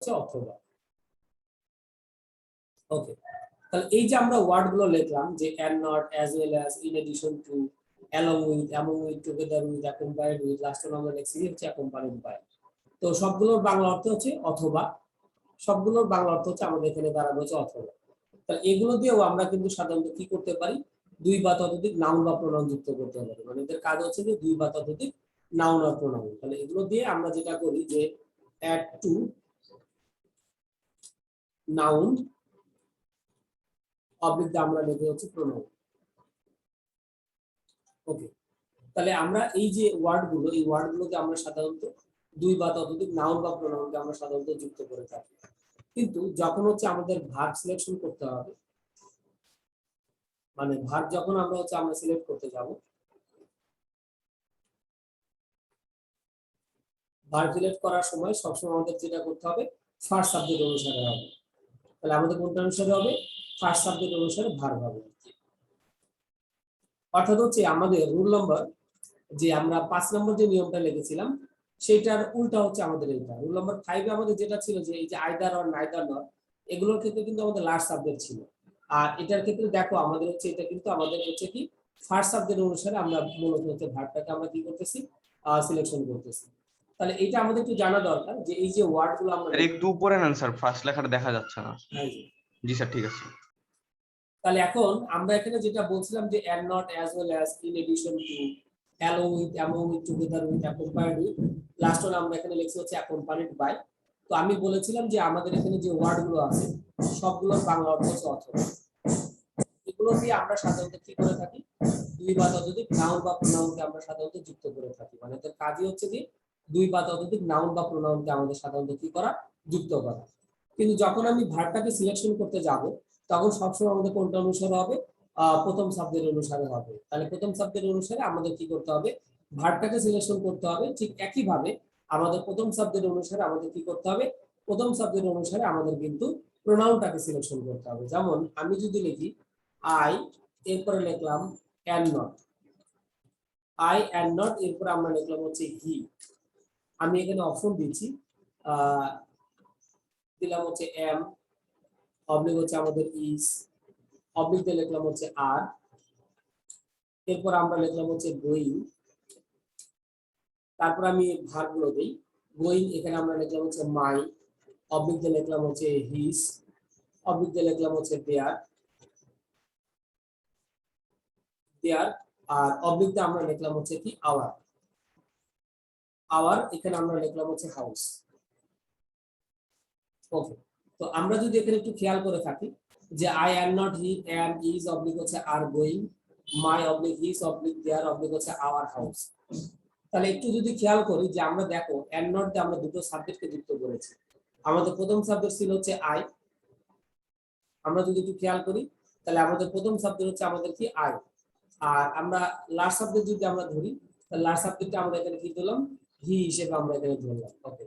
হচ্ছে অথবা। ওকে, তাহলে এই যে আমরা ওয়ার্ড গুলো লিখলাম যে and not, as well as, in addition to, along with, among with, together with, accompanied with, last আমরা লিখছি হচ্ছে accompanied by। তো সবগুলোর বাংলা অর্থ হচ্ছে অথবা, সবগুলোর বাংলা অর্থ হচ্ছে আমাদের এখানে দাঁড়াবে হচ্ছে অথবা। তাহলে এগুলো দিয়েও আমরা কিন্তু সাধারণত কি করতে পারি, দুই বা ততোধিক নাউন বা প্রোনাউন যুক্ত করতে পারি। মানে এদের কাজ হচ্ছে যে দুই বা ততোধিক নাউন আর প্রোনাউন। তাহলে এগুলো দিয়ে আমরা যেটা করি যে অ্যাড টু নাউন অবলিক দিয়ে আমরা লিখে হচ্ছে প্রোনাউন। ওকে, তাহলে আমরা এই যে ওয়ার্ডগুলো, এই ওয়ার্ডগুলোকে আমরা সাধারণত দুই বা ততোধিক নাউন বা প্রোনাউনকে আমরা সাধারণত যুক্ত করে থাকি। কিন্তু যখন হচ্ছে আমাদের ভার্ব সিলেকশন করতে হবে, মানে ভার্ব যখন আমরা হচ্ছে আমরা সিলেক্ট করতে যাব, ভার্ব সিলেক্ট করার সময় সবসময় আমাদের যেটা করতে হবে ফার্স্ট সাবজেক্ট অনুসারে হবে। তাহলে আমাদের কোনটা অনুসারে হবে, ফার্স্ট সাবজেক্ট অনুসারে ভার্ব হবে। অর্থাৎ হচ্ছে আমাদের রুল নাম্বার যে আমরা 5 নম্বর যে নিয়মটা লিখেছিলাম সেটার উল্টা হচ্ছে আমাদের এইটা। রুল নাম্বার 5 এ আমাদের যেটা ছিল যে এই যে আইদার অর নাইদার নট, এগুলোর ক্ষেত্রে কিন্তু আমাদের লাস্ট সাবজেক্ট ছিল। আর এটার ক্ষেত্রে দেখো আমাদের হচ্ছে এটা কিন্তু আমাদের হচ্ছে কি ফার্স্ট সাবজেক্ট অনুসারে আমরা মূলত হচ্ছে ভার্বটাকে আমরা কি করতেছি, সিলেকশন করতেছি। তাহলে এটা আমাদের একটু জানা দরকার যে এই যে ওয়ার্ডগুলো আমরা একটু উপরে নেন স্যার, ফার্স্ট লেখাটা দেখা যাচ্ছে না। জি স্যার, ঠিক আছে। তাহলে এখন আমরা এখানে যেটা বলছিলাম যে and not, as well as, in addition to, along with, among with, together with, accompanied with, last one আমরা এখানে লিখছি হচ্ছে accompanied by। তো আমি বলেছিলাম যে আমাদের এখানে যে ওয়ার্ডগুলো আছে সবগুলোর বাংলা অর্থ হচ্ছে অথবা। এগুলো দিয়ে আমরা সাধারণত কি করে থাকি, দুই বা ততোধিক নাউন বা প্রোনাউনকে আমরা সাধারণত যুক্ত করে থাকি। মানে এর কাজই হচ্ছে যে দুই বা ততোধিক নাউন বা প্রোনাউনকে আমাদের সাধারণত কি করা, যুক্ত করা। কিন্তু যখন আমি ভার্বটাকে সিলেকশন করতে যাব তখন সবসময় আমাদের কোনটা অনুসারে হবে, প্রথম সাবজেক্ট অনুসারে হবে। তাহলে প্রথম সাবজেক্ট অনুসারে আমাদের কি করতে হবে, ভার্বটাকে সিলেকশন করতে হবে। ঠিক একই ভাবে আমাদের প্রথম সাবজেক্ট অনুসারে আমাদের কি করতে হবে, প্রথম সাবজেক্ট অনুসারে আমাদের কিন্তু প্রোনাউনটাকে সিলেকশন করতে হবে। যেমন আমি যদি লিখি আই, এরপরে লিখলাম and not, I and not, এরপরে আমরা লিখলাম হচ্ছে হি। আমি এখানে অপশন দিচ্ছি, দিলাম হচ্ছে এম, অবলিক হচ্ছে আমাদের ইজ, অবলিক দিয়ে লিখলাম হচ্ছে আর, এরপর আমরা লিখলাম হচ্ছে গোয়িং, তারপর আমি ভার্বগুলো দেই। গোয়িং এখানে আমরা লিখলাম হচ্ছে মাই, অবলিক দিয়ে লিখলাম হচ্ছে হিজ, অবলিক দিয়ে লিখলাম হচ্ছে দেয়ার, দেয়ার, আর অবলিক দিয়ে আমরা লিখলাম হচ্ছে কি আওয়ার, আওয়ার এখানে আমরা লিখলাম হচ্ছে হাউস। ওকে, তো আমরা যদি এখানে একটু খেয়াল করে থাকি যে I am not, he, am, is, oblique হচ্ছে আর going, my oblique his oblique their oblique হচ্ছে আওয়ার হাউস। তাহলে একটু যদি খেয়াল করি যে আমরা দেখো এন্ড নট দিয়ে আমরা দুটো সাবজেক্টকে যুক্ত করেছি। আমাদের প্রথম সাবজেক্ট ছিল হচ্ছে আই, আমরা যদি একটু খেয়াল করি তাহলে আমাদের প্রথম সাবজেক্ট হচ্ছে আমাদের কি আই। আর আমরা লাস্ট সাবজেক্ট যদি আমরা ধরি তাহলে লাস্ট সাবজেক্টটা আমরা এখানে কি দিলাম, হি হিসেবে আমরা এখানে ধরলাম। ওকে,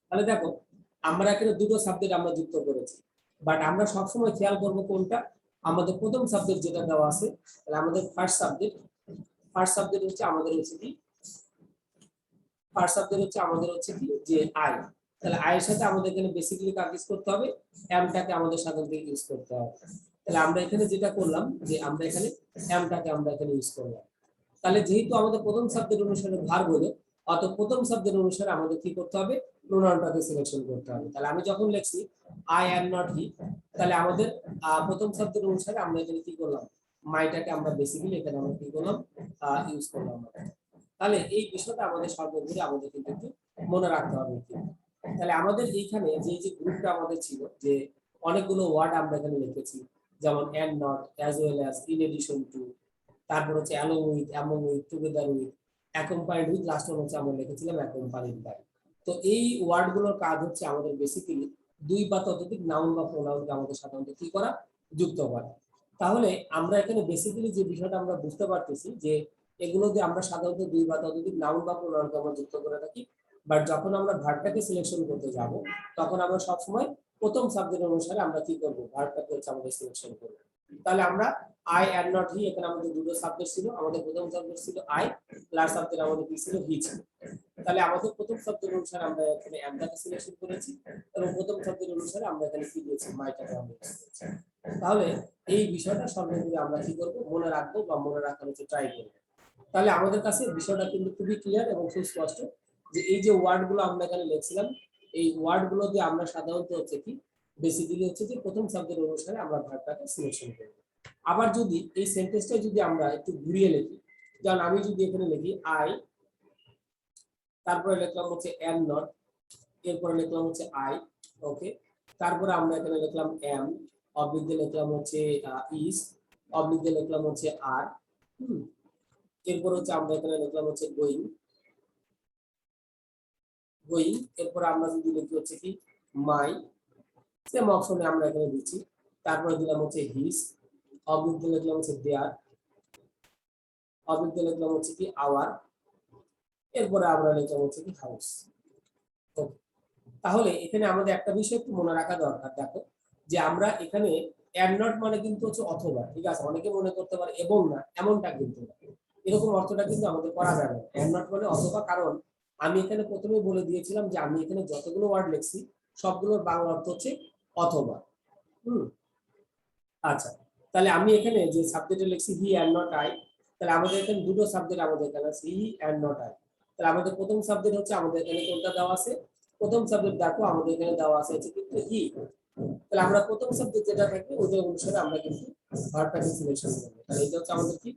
তাহলে দেখো আমরা এখানে দুটো সাবজেক্ট আমরা যুক্ত করেছি, বাট আমরা সবসময় খেয়াল করব কোনটা, আমাদের প্রথম সাবজেক্ট যেটা দেওয়া আছে। তাহলে আমাদের ফার্স্ট সাবজেক্ট হচ্ছে আমাদের হচ্ছে কি, ফার্স্ট সাবজেক্ট হচ্ছে আমাদের হচ্ছে কি যে আই। তাহলে আই এর সাথে আমাদের এখানে বেসিক্যালি কাজ করতে হবে, এমটাকে আমাদের সাধারণত ইউজ করতে হবে। তাহলে আমরা এখানে যেটা করলাম যে আমরা এখানে এমটাকে আমরা এখানে ইউজ করলাম। তাহলে যেহেতু আমাদের প্রথম সাবজেক্ট অনুসারে ভার্ব হলো, অর্থাৎ প্রথম সাবজেক্ট অনুসারে আমাদের কি করতে হবে, প্রোনাউনটাকে সিলেকশন করতে হবে। তাহলে আমি যখন লিখছি আই অ্যাম নট হি, তাহলে আমাদের প্রথম সাবজেক্ট অনুসারে আমরা এখানে কি করলাম, মাইটাকে আমরা বেসিক্যালি এখানে আমরা কি করলাম, ইউজ করলাম। তাহলে এই বিষয়টা আমাদের সর্বোপরি আমাদের কিন্তু একটু মনে রাখতে হবে। তাহলে আমাদের এইখানে যে যে গ্রুপটা আমাদের ছিল যে অনেকগুলো ওয়ার্ড আমরা এখানে লিখেছি, যেমন and not, as well as, in addition to, তারপর হচ্ছে along with, among with, together with, accompanied with, last one হচ্ছে আমরা লিখেছিলাম accompanied by। তো এই ওয়ার্ডগুলোর কাজ হচ্ছে আমাদের বেসিক্যালি দুই বা ততোধিক নাউন বা প্রোনাউনকে আমাদের সাধারণত কি করা, যুক্ত করা। তাহলে আমরা এখানে বেসিক্যালি যে বিষয়টা আমরা বুঝতে পারতেছি যে এগুলো দিয়ে আমরা সাধারণত দুই বা ততোধিক নাউন বা প্রোনাউনকে আমরা যুক্ত করে থাকি। বাট যখন আমরা ভার্বটাকে সিলেকশন করতে যাব তখন আমরা সবসময় প্রথম সাবজেক্ট অনুসারে আমরা কি করব, ভার্বটাকে হচ্ছে আমাদের সিলেকশন করব। তাহলে আমরা আই এন্ড নট হি, এখানে আমাদের দুটো সাবজেক্ট ছিল, আমাদের প্রথম সাবজেক্ট ছিল আই, লাস্ট সাবজেক্ট আমাদের কি ছিল, হি ছিল। তাহলে আমাদের প্রথম শব্দের অনুসারে আমরা এখানে আমটাকে সিলেকশন করেছি এবং প্রথম শব্দের অনুসারে আমরা এখানে কি দিয়েছি মাইটাকে আমরা দিয়েছি। তাহলে এই বিষয়টা সর্বোপরি আমরা কি করব মনে রাখবো বা মনে রাখার হচ্ছে ট্রাই করব। তাহলে আমাদের কাছে বিষয়টা কিন্তু খুবই ক্লিয়ার এবং খুব স্পষ্ট যে এই যে ওয়ার্ডগুলো আমরা এখানে লিখছিলাম এই ওয়ার্ডগুলো দিয়ে আমরা সাধারণত হচ্ছে কি বেসিক্যালি হচ্ছে যে প্রথম শব্দের অনুসারে আমরা ভার্বটাকে সিলেকশন করব। আবার যদি এই সেন্টেন্সটা যদি আমরা একটু ঘুরিয়ে লিখি, যেমন আমি যদি এখানে লিখি আই, তারপরে লিখলাম হচ্ছে এম নট, এরপরে লিখলাম হচ্ছে আই, ওকে, তারপরে আমরা এখানে লিখলাম এম, অবলিক দিয়ে লিখলাম হচ্ছে ইজ, অবলিক দিয়ে লিখলাম হচ্ছে আর, এরপর হচ্ছে আমরা এখানে লিখলাম হচ্ছে গোয়িং, গোয়িং, এরপর আমরা যদি লিখি হচ্ছে কি মাই, সেম অপশনে আমরা এখানে দিচ্ছি, তারপরে দিলাম হচ্ছে হিজ, অবলিক দিয়ে লিখলাম হচ্ছে দেয়ার, অবলিক দিয়ে লিখলাম হচ্ছে কি আওয়ার, এরপরে আমরা লিখলাম হচ্ছে কি হাউস। ওকে, তাহলে এখানে আমাদের একটা বিষয় একটু মনে রাখা দরকার, দেখো যে আমরা এখানে এন্ড নট মানে কিন্তু হচ্ছে অথবা, ঠিক আছে, অনেকে মনে করতে পারে এবং না, এমনটা কিন্তু না, এরকম অর্থটা কিন্তু আমাদের করা যাবে না। এন্ড নট মানে অথবা, কারণ আমি এখানে প্রথমেই বলে দিয়েছিলাম যে আমি এখানে যতগুলো ওয়ার্ড লিখছি সবগুলোর বাংলা অর্থ হচ্ছে অথবা। আচ্ছা, তাহলে আমি এখানে যে সাবজেক্টে লিখছি হি এন্ড নট আই, তাহলে আমাদের এখানে দুটো সাবজেক্ট আমাদের এখানে আছে, হি এন্ড নট আই। তাহলে আমাদের প্রথম সাবজেক্ট হচ্ছে আমাদের এখানে কোনটা দেওয়া আছে, প্রথম সাবজেক্ট দেখো আমাদের এখানে দেওয়া আছে হচ্ছে কিন্তু হি। তাহলে আমরা প্রথম সাবজেক্ট যেটা থাকবে ওইটার অনুসারে আমরা কিন্তু ভার্বটাকে সিলেকশন করব। তাহলে এটা হচ্ছে আমাদের কি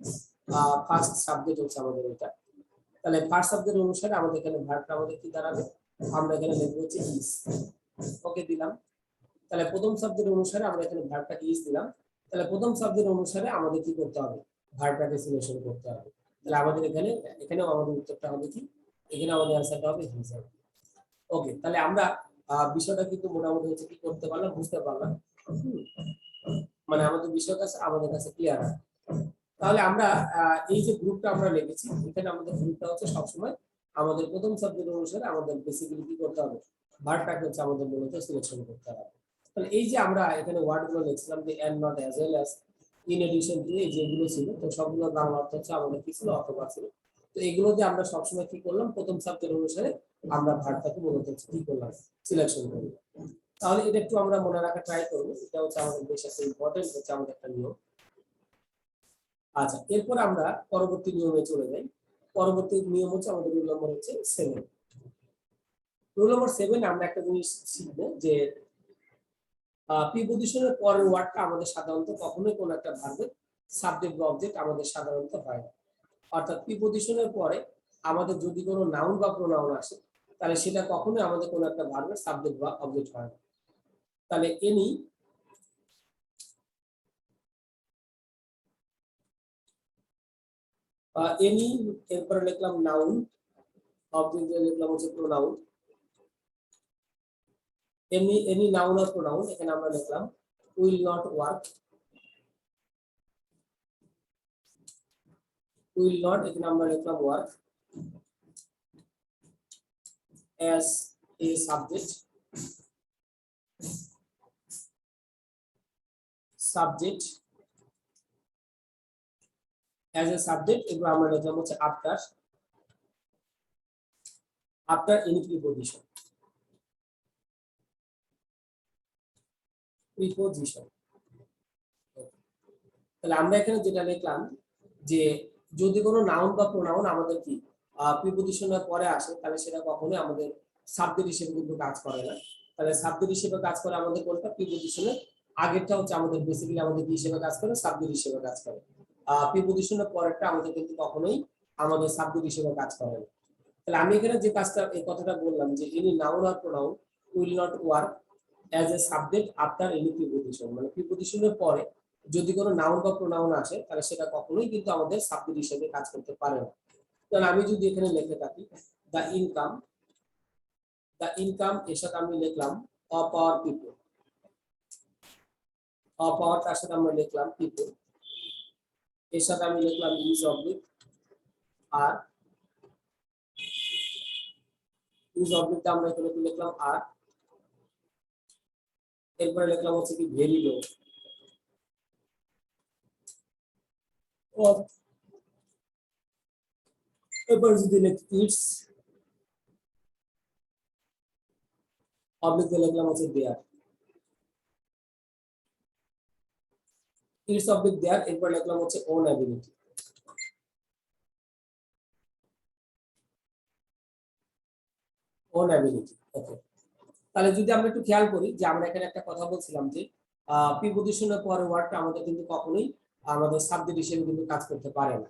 ফার্স্ট সাবজেক্ট হচ্ছে আমাদের এটা। তাহলে ফার্স্ট সাবজেক্ট অনুসারে আমাদের এখানে ভার্বটা আমাদের কি দাঁড়াবে, আমরা এখানে লিখব হচ্ছে ইজ, ওকে দিলাম। তাহলে প্রথম সাবজেক্ট অনুসারে আমরা এখানে ভার্বটাকে ইজ দিলাম। তাহলে প্রথম সাবজেক্ট অনুসারে আমাদের কি করতে হবে, ভার্বটাকে সিলেকশন করতে হবে। তাহলে আমাদের এখানে এখানেও আমাদের উত্তরটা হবে কি, এখানে আমাদের आंसरটা হবে হিজ। ওকে, তাহলে আমরা বিষয়টা কিন্তু মোটামুটি হচ্ছে কি করতে পারলাম, বুঝতে পারলাম, মানে আমাদের বিষয়টা আমাদের কাছে ক্লিয়ার। তাহলে আমরা এই যে গ্রুপটা আমরা লিখেছি এখানে আমাদের গ্রুপটা হচ্ছে সবসময় আমাদের প্রথম সাবজেক্ট অনুসারে আমাদের বেসিক্যালি কি করতে হবে, ভার্বটাকে হচ্ছে আমাদের মূলত সিলেকশন করতে হবে। তাহলে এই যে আমরা এখানে ওয়ার্ডগুলো লিখছিলাম যে and not as well as, in addition to, এই যেগুলো ছিল তো সবগুলোর বাংলা অর্থ হচ্ছে আমাদের কি ছিল, অথবা ছিল। তো এগুলো দিয়ে আমরা সবসময় কি করলাম, প্রথম সাবজেক্ট অনুসারে আমরা ভার্বটাকে মূলত কি করলাম, সিলেকশন করলাম। তাহলে এটা একটু আমরা মনে রাখা ট্রাই করবো, এটা হচ্ছে আমাদের বেশ একটা ইম্পর্টেন্ট হচ্ছে আমাদের একটা নিয়ম। আচ্ছা, এরপর আমরা পরবর্তী নিয়মে চলে যাই। পরবর্তী নিয়ম হচ্ছে আমাদের রুল নম্বর হচ্ছে 7। রুল নম্বর 7 আমরা একটা জিনিস শিখবো যে প্রিপজিশনের পরের ওয়ার্ডটা আমাদের সাধারণত কখনোই কোনো একটা ভার্বের সাবজেক্ট বা অবজেক্ট আমাদের সাধারণত হয় না। অর্থাৎ প্রিপজিশনের পরে আমাদের যদি কোনো নাউন বা প্রোনাউন আসে তাহলে সেটা কখনোই আমাদের কোনো একটা ভার্বের সাবজেক্ট বা অবজেক্ট হয় না। তাহলে এনি, এনি, এরপরে লিখলাম নাউন, অবজেক্ট লিখলাম হচ্ছে প্রোনাউন, এনি নাউন আর প্রোনাউন, এখানে আমরা লিখলাম will not work, will not, এখানে আমরা লিখলাম work as a subject, subject as a subject, এগুলো আমরা লিখলাম হচ্ছে after, after any preposition, preposition. তাহলে আমরা এখানে যেটা লিখলাম যে যদি কোনো নাউন বা প্রোনাউন আমাদের কি প্রিপজিশনের পরে আসে তাহলে সেটা কখনোই আমাদের সাবজেক্ট হিসেবে কিন্তু কাজ করে না। তাহলে সাবজেক্ট হিসেবে কাজ করে আমাদের কোনটা, প্রিপজিশনের আগেরটা হচ্ছে আমাদের বেসিক্যালি আমাদের কি হিসেবে কাজ করে, সাবজেক্ট হিসেবে কাজ করে। প্রিপজিশনের পরেরটা আমাদের কিন্তু কখনোই আমাদের সাবজেক্ট হিসেবে কাজ করে না। তাহলে আমি এখানে যে কাজটা এই কথাটা বললাম যে এনি নাউন আর pronoun will not work as a subject after any preposition, মানে প্রিপজিশনের পরে যদি কোনো নাউন বা প্রোনাউন আসে তাহলে সেটা কখনোই কিন্তু আমাদের সাবজেক্ট হিসেবে কাজ করতে পারে না। তাহলে আমি যদি এখানে লিখে থাকি দ্য ইনকাম, দ্য ইনকাম এর সাথে আমি লিখলাম of our people, of our তার সাথে আমরা লিখলাম পিপল, এর সাথে আমি লিখলাম ইউজ অবলিক আর, ইউজ অবলিক আমরা এখানে লিখলাম আর, এরপরে লিখলাম হচ্ছে কি ভেরি লো, এরপর যদি লিখি ইটস, অবলিক দিয়ে লিখলাম হচ্ছে দেয়ার, ইটস অবলিক দেয়ার, এরপর লিখলাম হচ্ছে ওন অ্যাবিলিটি, ওন অ্যাবিলিটি। ওকে, তাহলে যদি আমরা একটু খেয়াল করি যে আমরা এখানে একটা কথা বলছিলাম যে প্রিপজিশনের পরে ওয়ার্ডটা আমাদের কিন্তু কখনোই আমাদের সাবজেক্ট হিসেবে কিন্তু কাজ করতে পারে না।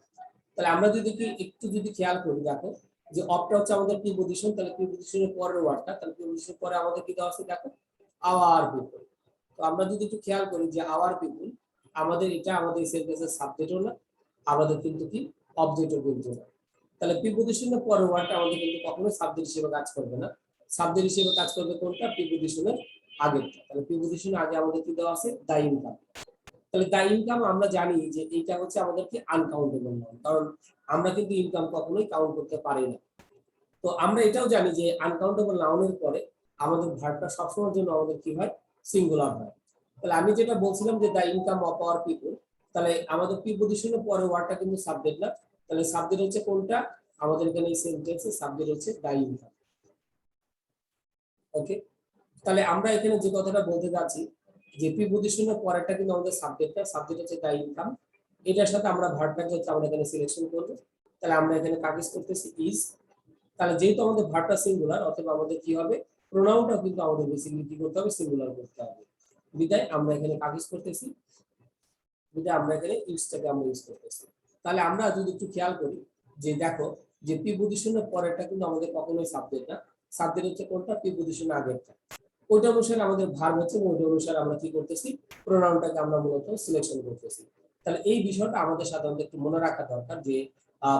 তাহলে আমরা যদি একটু যদি খেয়াল করি, দেখো যে অপটা হচ্ছে আমাদের প্রিপজিশন, তাহলে প্রিপজিশনের পরের ওয়ার্ডটা, তাহলে প্রিপজিশনের পরে আমাদের কি দেওয়া আছে, দেখো আওয়ার পিপল। তো আমরা যদি একটু খেয়াল করি যে আওয়ার পিপল, আমাদের এটা আমাদের সেন্টেন্সের সাবজেক্টও না, আমাদের কিন্তু কি অবজেক্টও কিন্তু না। তাহলে প্রিপজিশনের পরের ওয়ার্ডটা আমাদের কিন্তু কখনোই সাবজেক্ট হিসেবে কাজ করবে না, সাবজেক্ট হিসেবে কাজ করবে কোনটা, প্রিপজিশনের আগেরটা। তাহলে প্রিপজিশনের আগে আমাদের কি দেওয়া আছে, দা ইনকাম। তাহলে দা ইনকাম আমরা জানি যে এটা হচ্ছে আমাদেরকে আনকাউন্টেবল নাউন, কারণ আমরা কিন্তু ইনকাম কখনোই কাউন্ট করতে পারি না। তো আমরা এটাও জানি যে আনকাউন্টেবল নাউনের পরে আমাদের ভার্বটা সবসময়ের জন্য আমাদের কি হয়, সিঙ্গুলার হয়। তাহলে আমি যেটা বলছিলাম যে দা ইনকাম অফ আওয়ার পিপল, তাহলে আমাদের প্রিপজিশনের পরে ওয়ার্ডটা কিন্তু সাবজেক্ট না, তাহলে সাবজেক্ট হচ্ছে কোনটা, আমাদের এখানে এই সেন্টেন্সে সাবজেক্ট হচ্ছে দা ইনকাম। ওকে, তাহলে আমরা এখানে যে কথাটা বলতে যাচ্ছি যে প্রিপজিশনের পরেরটা কিন্তু আমাদের সাবজেক্টটা, সাবজেক্ট হচ্ছে দা ইনকাম, এটার সাথে আমরা ভার্বটাকে হচ্ছে আমরা এখানে সিলেকশন করব। তাহলে আমরা এখানে কাজ করতেছি ইজ, তাহলে যেহেতু আমাদের ভার্বটা সিঙ্গুলার, অথবা আমাদের কি হবে, প্রোনাউনটাও কিন্তু আমাদের বেসিক্যালি কি করতে হবে, সিঙ্গুলার করতে হবে। বিদায় আমরা এখানে কাজ করতেছি, বিদায় আমরা এখানে ইজটাকে আমরা ইউজ করতেছি। তাহলে আমরা যদি একটু খেয়াল করি যে দেখো যে প্রিপজিশনের পরেরটা কিন্তু আমাদের কখনোই সাবজেক্ট না, সাবজেক্ট হচ্ছে কোনটা, প্রিপজিশনের আগেরটা। ওইটা অনুসারে আমাদের ভার্ব হচ্ছে, ওইটা অনুসারে আমরা কি করতেছি, প্রোনাউনটাকে আমরা মূলত সিলেকশন করতেছি। তাহলে এই বিষয়টা আমাদের সাধারণত একটু মনে রাখা দরকার যে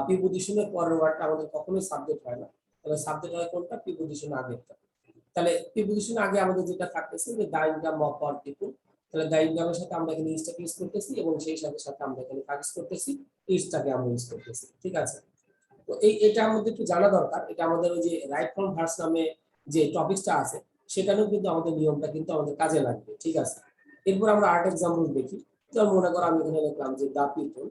প্রিপজিশনের পরের ওয়ার্ডটা আমাদের কখনোই সাবজেক্ট হয় না, তাহলে সাবজেক্ট হয় কোনটা, প্রিপজিশনের আগেরটা। তাহলে প্রিপজিশনের আগে আমাদের যেটা থাকতেছে যে দা ইনকাম অফ আওয়ার পিপল, তাহলে দা ইনকামের সাথে আমরা এখানে ইজটাকে ইউজ করতেছি, এবং সেই সাথে সাথে আমরা এখানে কাজ করতেছি, ইজটাকে আমরা ইউজ করতেছি। ঠিক আছে, তো এটা আমাদের একটু জানা দরকার, এটা আমাদের ওই যে রাইট ফ্রম ভার্স নামে যে টপিকসটা আছে সেখানেও কিন্তু আমাদের নিয়মটা কিন্তু আমাদের কাজে লাগবে। ঠিক আছে, এরপর আমরা আর্ট এক্সাম্পল দেখি। যেমন মনে করো আমি এখানে লিখলাম যে দা পিপল,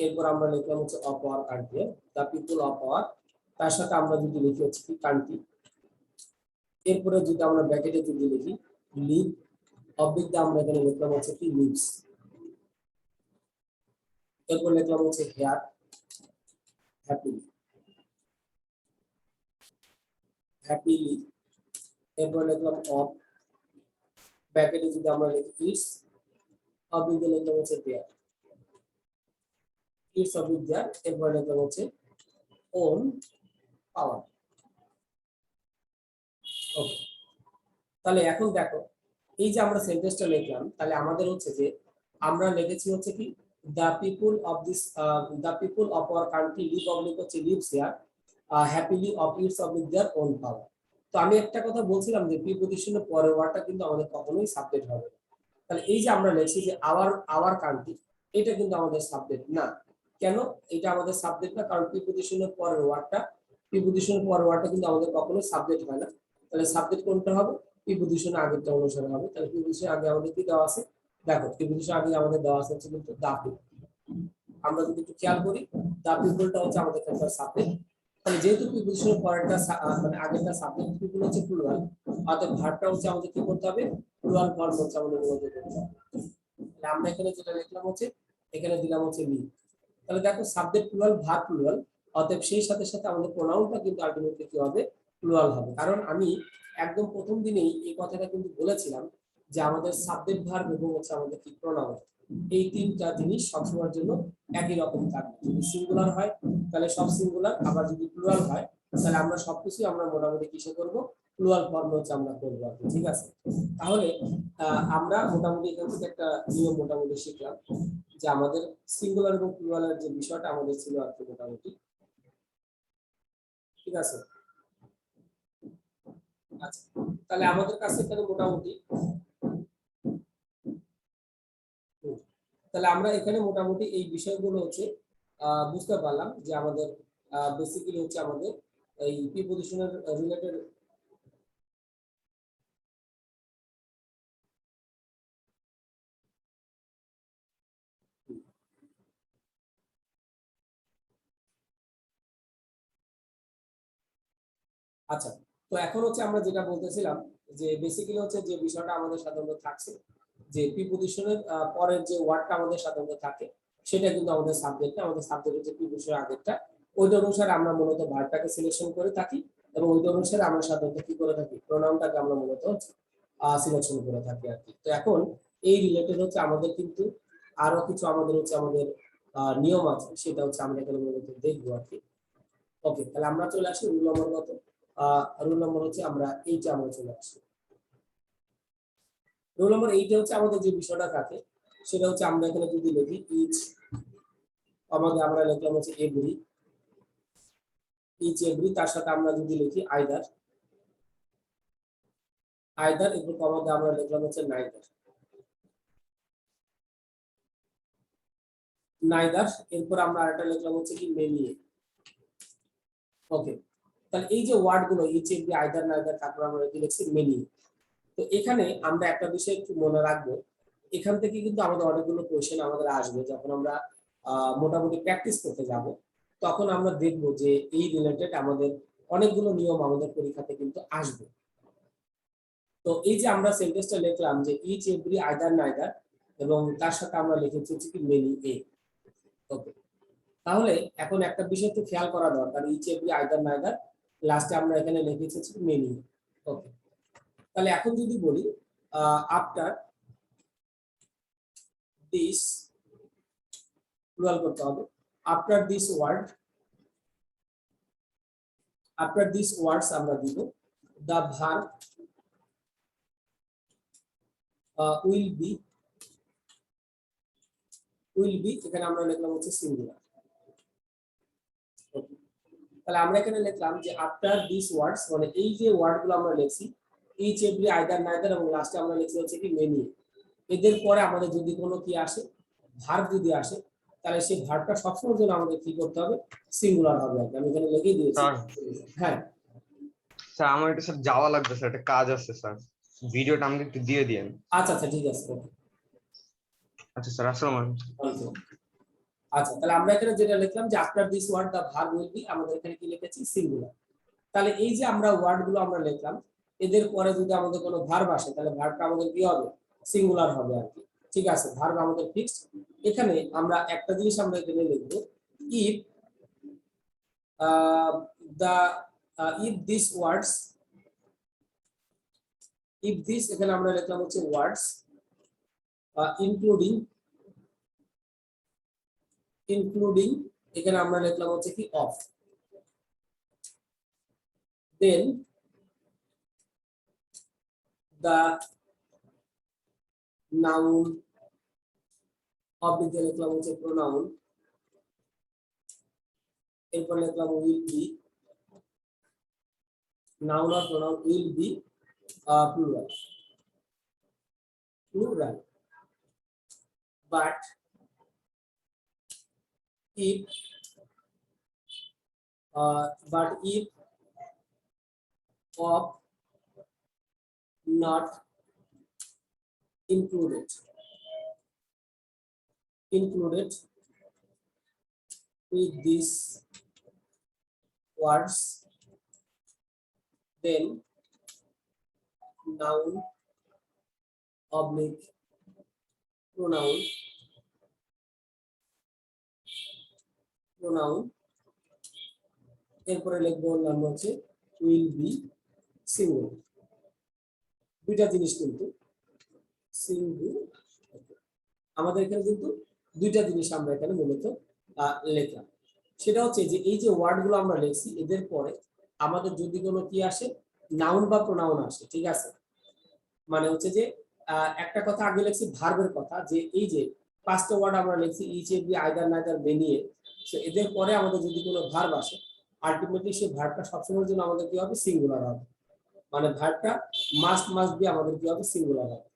এরপর আমরা লিখলাম হচ্ছে of our country, the people of our, তার সাথে আমরা যদি লিখি হচ্ছে কি কান্ট্রি, এরপরে যদি আমরা ব্র্যাকেটে যদি লিখি লিভ, অবলিক দা আমরা এখানে লিখলাম হচ্ছে কি লিভস, এরপর লিখলাম হচ্ছে হেয়ার, হ্যাপিলি, হ্যাপিলি, এরপর লিখলাম অফ, ব্র্যাকেটে যদি আমরা লিখি ইটস, অবলিক দিয়ে লিখলাম হচ্ছে দেয়ার, ইটস অবলিক দেয়ার, এরপর লিখলাম হচ্ছে ওন পাওয়ার। ওকে, তাহলে এখন দেখো এই যে আমরা সেন্টেন্সটা লিখলাম, তাহলে আমাদের হচ্ছে যে আমরা লিখেছি হচ্ছে কি the people of this, the people of our country live, oblique হচ্ছে lives here happily of its oblique their own power. তো আমি একটা কথা বলছিলাম যে প্রিপজিশনের পরের ওয়ার্ডটা কিন্তু আমাদের কখনোই সাবজেক্ট হবে না। তাহলে এই যে আমরা লিখছি যে আওয়ার আওয়ার কান্ট্রি, এটা কিন্তু আমাদের সাবজেক্ট না। কেন এটা আমাদের সাবজেক্ট না, কারণ প্রিপজিশনের পরের ওয়ার্ডটা, প্রিপজিশনের পরের ওয়ার্ডটা কিন্তু আমাদের কখনোই সাবজেক্ট হয় না। তাহলে সাবজেক্ট কোনটা হবে, প্রিপজিশনের আগেরটা অনুসারে হবে। তাহলে প্রিপজিশনের আগে আমাদের কি দেওয়া আছে, দেখো প্রিপজিশনের আগে আমাদের দেওয়া আছে হচ্ছে কিন্তু দা পিপল। আমরা যদি একটু খেয়াল করি দা পিপলটা হচ্ছে আমাদের এখানকার সাবজেক্ট। তাহলে যেহেতু প্রিপজিশনের পরেরটা মানে আগেরটা সাবজেক্ট, পিপল হচ্ছে প্লুরাল, অর্থাৎ ভার্বটা হচ্ছে আমাদের কি করতে হবে, প্লুরাল ফর্ম হচ্ছে আমাদের মধ্যে করতে হবে। তাহলে আমরা এখানে যেটা লিখলাম হচ্ছে, এখানে দিলাম হচ্ছে মি। তাহলে দেখো সাবজেক্ট প্লুরাল, ভার্ব প্লুরাল, অতএব সেই সাথে সাথে আমাদের প্রোনাউনটা কিন্তু আলটিমেটলি কি হবে, প্লুরাল হবে। কারণ আমি একদম প্রথম দিনেই এই কথাটা কিন্তু বলেছিলাম যে আমাদের সাবজেক্ট ভার্ব এবং হচ্ছে আমাদের কি প্রোনাউন, এই তিনটা জিনিস সবসময়ের জন্য একই রকম থাকবে। যদি সিঙ্গুলার হয় তাহলে সব সিঙ্গুলার, আবার যদি প্লুরাল হয় তাহলে আমরা সবকিছু আমরা মোটামুটি কিসে করব, প্লুরাল ফর্ম হচ্ছে আমরা করবো আর কি। ঠিক আছে, তাহলে আমরা মোটামুটি এখান থেকে একটা নিয়ম মোটামুটি শিখলাম যে আমাদের সিঙ্গুলার এবং প্লুরালের যে বিষয়টা আমাদের ছিল আর কি মোটামুটি। ঠিক আছে, আচ্ছা, তাহলে আমাদের কাছে এখানে মোটামুটি, তাহলে আমরা এখানে মোটামুটি এই বিষয়গুলো হচ্ছে বুঝতে পারলাম যে আমাদের বেসিক্যালি হচ্ছে আমাদের এই প্রিপজিশনের রিলেটেড। আচ্ছা, তো এখন হচ্ছে আমরা যেটা বলতেছিলাম যে বেসিক্যালি হচ্ছে যে বিষয়টা আমাদের সাধারণত থাকছে যে প্রিপজিশনের পরের যে ওয়ার্ডটা আমাদের সাধারণত থাকে সেটা কিন্তু আমাদের সাবজেক্টে, আমাদের সাবজেক্টের যে প্রিপজিশনের আগেরটা ওইটা অনুসারে আমরা মূলত ভার্বটাকে সিলেকশন করে থাকি এবং ওইটা অনুসারে আমরা সাধারণত কি করে থাকি প্রোনাউনটাকে আমরা মূলত সিলেকশন করে থাকি আর কি। তো এখন এই রিলেটেড হচ্ছে আমাদের কিন্তু আরো কিছু আমাদের হচ্ছে আমাদের নিয়ম আছে, সেটা হচ্ছে আমরা এখানে মূলত দেখবো আর কি। ওকে, তাহলে আমরা চলে আসি রুল নম্বর কত, রুল নম্বর হচ্ছে আমরা এইটা আমরা চলে আসি। রোল নম্বর 8 হচ্ছে আমাদের যে বিষয়টা থাকে সেটা হচ্ছে আমরা এখানে যদি লিখি ইচ, আমাদের আমরা লিখলাম হচ্ছে এভরি, ইচ এভরি, তার সাথে আমরা যদি লিখি আইদার, আইদার এরপর কমাতে আমরা লিখলাম হচ্ছে নাইদার, নাইদার, এরপর আমরা আরেকটা লিখলাম হচ্ছে কি মেনি। ওকে, তাহলে এই যে ওয়ার্ড গুলো ইচ এভরি আইদার নাইদার, তারপর আমরা কি লিখছি মেনি। তো এখানে আমরা একটা বিষয় একটু মনে রাখবো, এখান থেকে কিন্তু আমাদের অনেকগুলো কোশ্চেন আমাদের আসবে যখন আমরা মোটামুটি প্র্যাকটিস করতে যাব, তখন আমরা দেখব যে এই রিলেটেড আমাদের অনেকগুলো নিয়ম আমাদের পরীক্ষাতে কিন্তু আসবে। তো এই যে আমরা সেন্টেন্সটা লিখলাম যে ইচ এভরি আইদার নাইদার এবং তার সাথে আমরা লিখেছি হচ্ছে কি মেনি এ। ওকে, তাহলে এখন একটা বিষয় একটু খেয়াল করা দরকার, ইচ এভরি আইদার নাইদার লাস্টে আমরা এখানে লিখেছি হচ্ছে মেনি। ওকে, তাহলে এখন যদি বলি আফটার দিস, প্লুরাল করতে হবে, after this word, after this words আমরা দিব the verb will be, এখানে আমরা লিখলাম হচ্ছে সিঙ্গুলার। তাহলে আমরা এখানে লিখলাম যে আফটার দিস ওয়ার্ডস, মানে এই যে ওয়ার্ডগুলো আমরা লিখছি ইচ এভরি আইদার নাইদার এবং লাস্টে আমরা লিখছি হচ্ছে কি মেনি, এদের পরে আমাদের যদি কোনো কি আসে ভার্ব যদি আসে তাহলে সেই ভার্বটা সবসময়ের জন্য আমাদের কি করতে হবে সিঙ্গুলার হবে। আমি এখানে লিখে দিয়েছি। হ্যাঁ স্যার আমার একটু স্যার যাওয়া লাগবে স্যার, একটা কাজ আছে স্যার, ভিডিওটা আমাকে একটু দিয়ে দিন। আচ্ছা আচ্ছা ঠিক আছে। আচ্ছা স্যার, আসসালামু আলাইকুম। আচ্ছা, তাহলে আমরা এখানে যেটা লিখলাম যে after this word the verb will be, আমাদের এখানে কি লিখেছি সিঙ্গুলার। তাহলে এই যে আমরা ওয়ার্ড গুলো আমরা লিখলাম এদের পরে যদি আমাদের কোনো ভার্ব আসে তাহলে ভার্বটা আমাদের কি হবে সিঙ্গুলার হবে আর কি। ঠিক আছে, ভার্ব আমাদের ফিক্সড। এখানে আমরা একটা জিনিস আমরা এখানে লিখব, if the if this words, if this এখানে আমরা লিখলাম হচ্ছে ওয়ার্ডস ইনক্লুডিং, ইনক্লুডিং এখানে আমরা লিখলাম হচ্ছে কি অফ, then the noun, অবলিকে লিখলাম হচ্ছে প্রোনাউন, এরপর লিখলাম will be, noun or pronoun will be plural, plural, but if of not included with these words, then noun oblique pronoun, এরপরে লিখবো নাম হচ্ছে will be singular। দুইটা জিনিস কিন্তু সিঙ্গুলার, আমাদের এখানে কিন্তু দুইটা জিনিস আমরা এখানে মূলত লিখলাম। সেটা হচ্ছে যে এই যে ওয়ার্ড গুলো আমরা লিখছি এদের পরে আমাদের যদি কোনো কি আসে নাউন বা প্রোনাউন আসে, ঠিক আছে, মানে হচ্ছে যে একটা কথা আগে লিখছি ভার্বের কথা, যে এই যে পাঁচটা ওয়ার্ড আমরা লিখছি each every either neither many, so এদের পরে আমাদের যদি কোনো ভার্ব আসে আলটিমেটলি সেই ভার্বটা সবসময়ের জন্য আমাদের কি হবে সিঙ্গুলার হবে, মানে ভার্বটা মাস্ট বি আমাদের কি হবে সিঙ্গুলার হবে।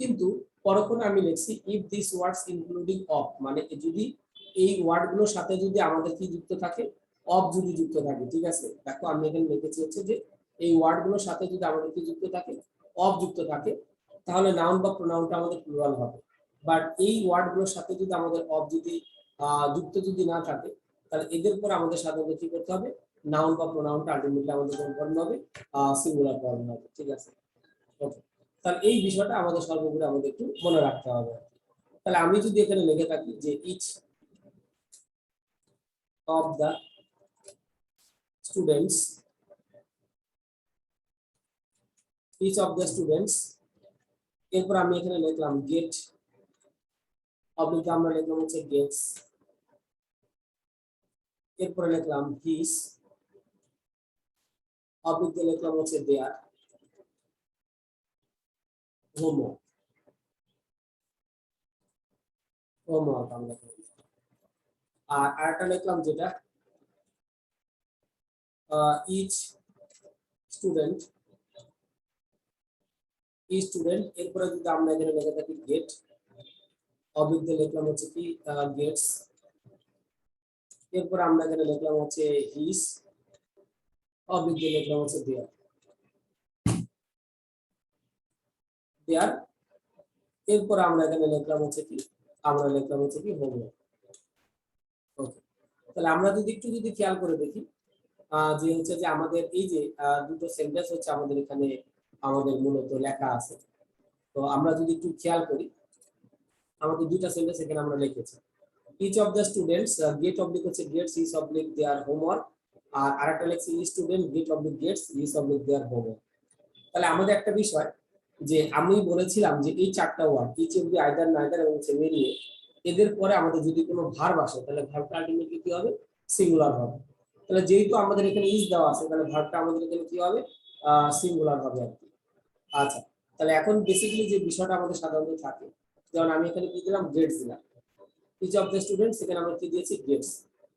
কিন্তু পরক্ষণে আমি লিখছি if this words including of, মানে যদি এই ওয়ার্ড গুলোর সাথে যদি আমাদের কি যুক্ত থাকে অফ যদি যুক্ত থাকে, ঠিক আছে, দেখো আমি এখানে লিখেছি হচ্ছে যে এই ওয়ার্ড গুলোর সাথে যদি আমাদের কি যুক্ত থাকে অফ যুক্ত থাকে তাহলে নাউন বা প্রোনাউনটা আমাদের প্লুরাল হবে। বাট এই ওয়ার্ড গুলোর সাথে যদি আমাদের অফ যদি যুক্ত যদি না থাকে তাহলে এদের পর আমাদের সাধারণত কি করতে হবে নাউন বা প্রোনাউনটা আলটিমেটলি আমাদের কোন ফর্ম হবে সিঙ্গুলার ফর্ম হবে। ঠিক আছে, ওকে, তাহলে এই বিষয়টা আমাদের সর্বোপরি আমাদের একটু মনে রাখতে হবে। তাহলে আমি যদি এখানে লিখে থাকি যে each of the students, each of the students, এরপর আমি এখানে লিখলাম গেট, অবলিক আমরা লিখলাম হচ্ছে গেটস, এরপরে লিখলাম হিস, অবলিক দিয়ে লিখলাম হচ্ছে দেয়ার হোমওয়ার্ক, হোমওয়ার্ক আমরা লিখলাম। আর আরেকটা লিখলাম যেটা ইচ স্টুডেন্ট, ইচ স্টুডেন্ট, এরপরে যদি আমরা এখানে লিখে থাকি গেট, অবলিক দিয়ে লিখলাম হচ্ছে কি গেটস, এরপর আমরা এখানে লিখলাম হচ্ছে হিস, অবলিক দিয়ে লিখলাম হচ্ছে দেয়ার, দেয়ার, এরপর আমরা এখানে লিখলাম হচ্ছে কি, আমরা লিখলাম হচ্ছে কি হোমওয়ার্ক। ওকে, তাহলে আমরা যদি খেয়াল করে দেখি যে হচ্ছে যে আমাদের এই যে দুটো সেন্টেন্স হচ্ছে আমাদের এখানে আমাদের মূলত লেখা আছে। তো আমরা যদি একটু খেয়াল করি, আমাদের দুইটা সেন্টেন্স এখানে আমরা লিখেছি। Each of the students, get oblique হচ্ছে gets is oblique their homework, আর আরেকটা লিখছি each student get oblique gets is oblique their homework. তাহলে আমাদের একটা বিষয় যে আমি বলেছিলাম যে এই চারটা word each of the, either, neither এবং মিলিয়ে এদের পরে আমাদের যদি কোনো ভার্ব আসে তাহলে ভার্বটা আলটিমেটলি কি হবে, সিঙ্গুলার হবে। তাহলে যেহেতু আমাদের এখানে ইজ দেওয়া আছে তাহলে ভার্বটা আমাদের এখানে কি হবে, সিঙ্গুলার হবে আর কি। আচ্ছা, তাহলে এখন বেসিক্যালি যে বিষয়টা আমাদের সাধারণত থাকে, যেমন আমি এখানে কি দিলাম, গেটস দিলাম, ইচ অফ দ্য স্টুডেন্টস, এখানে আমরা কি দিয়েছি, গেটস,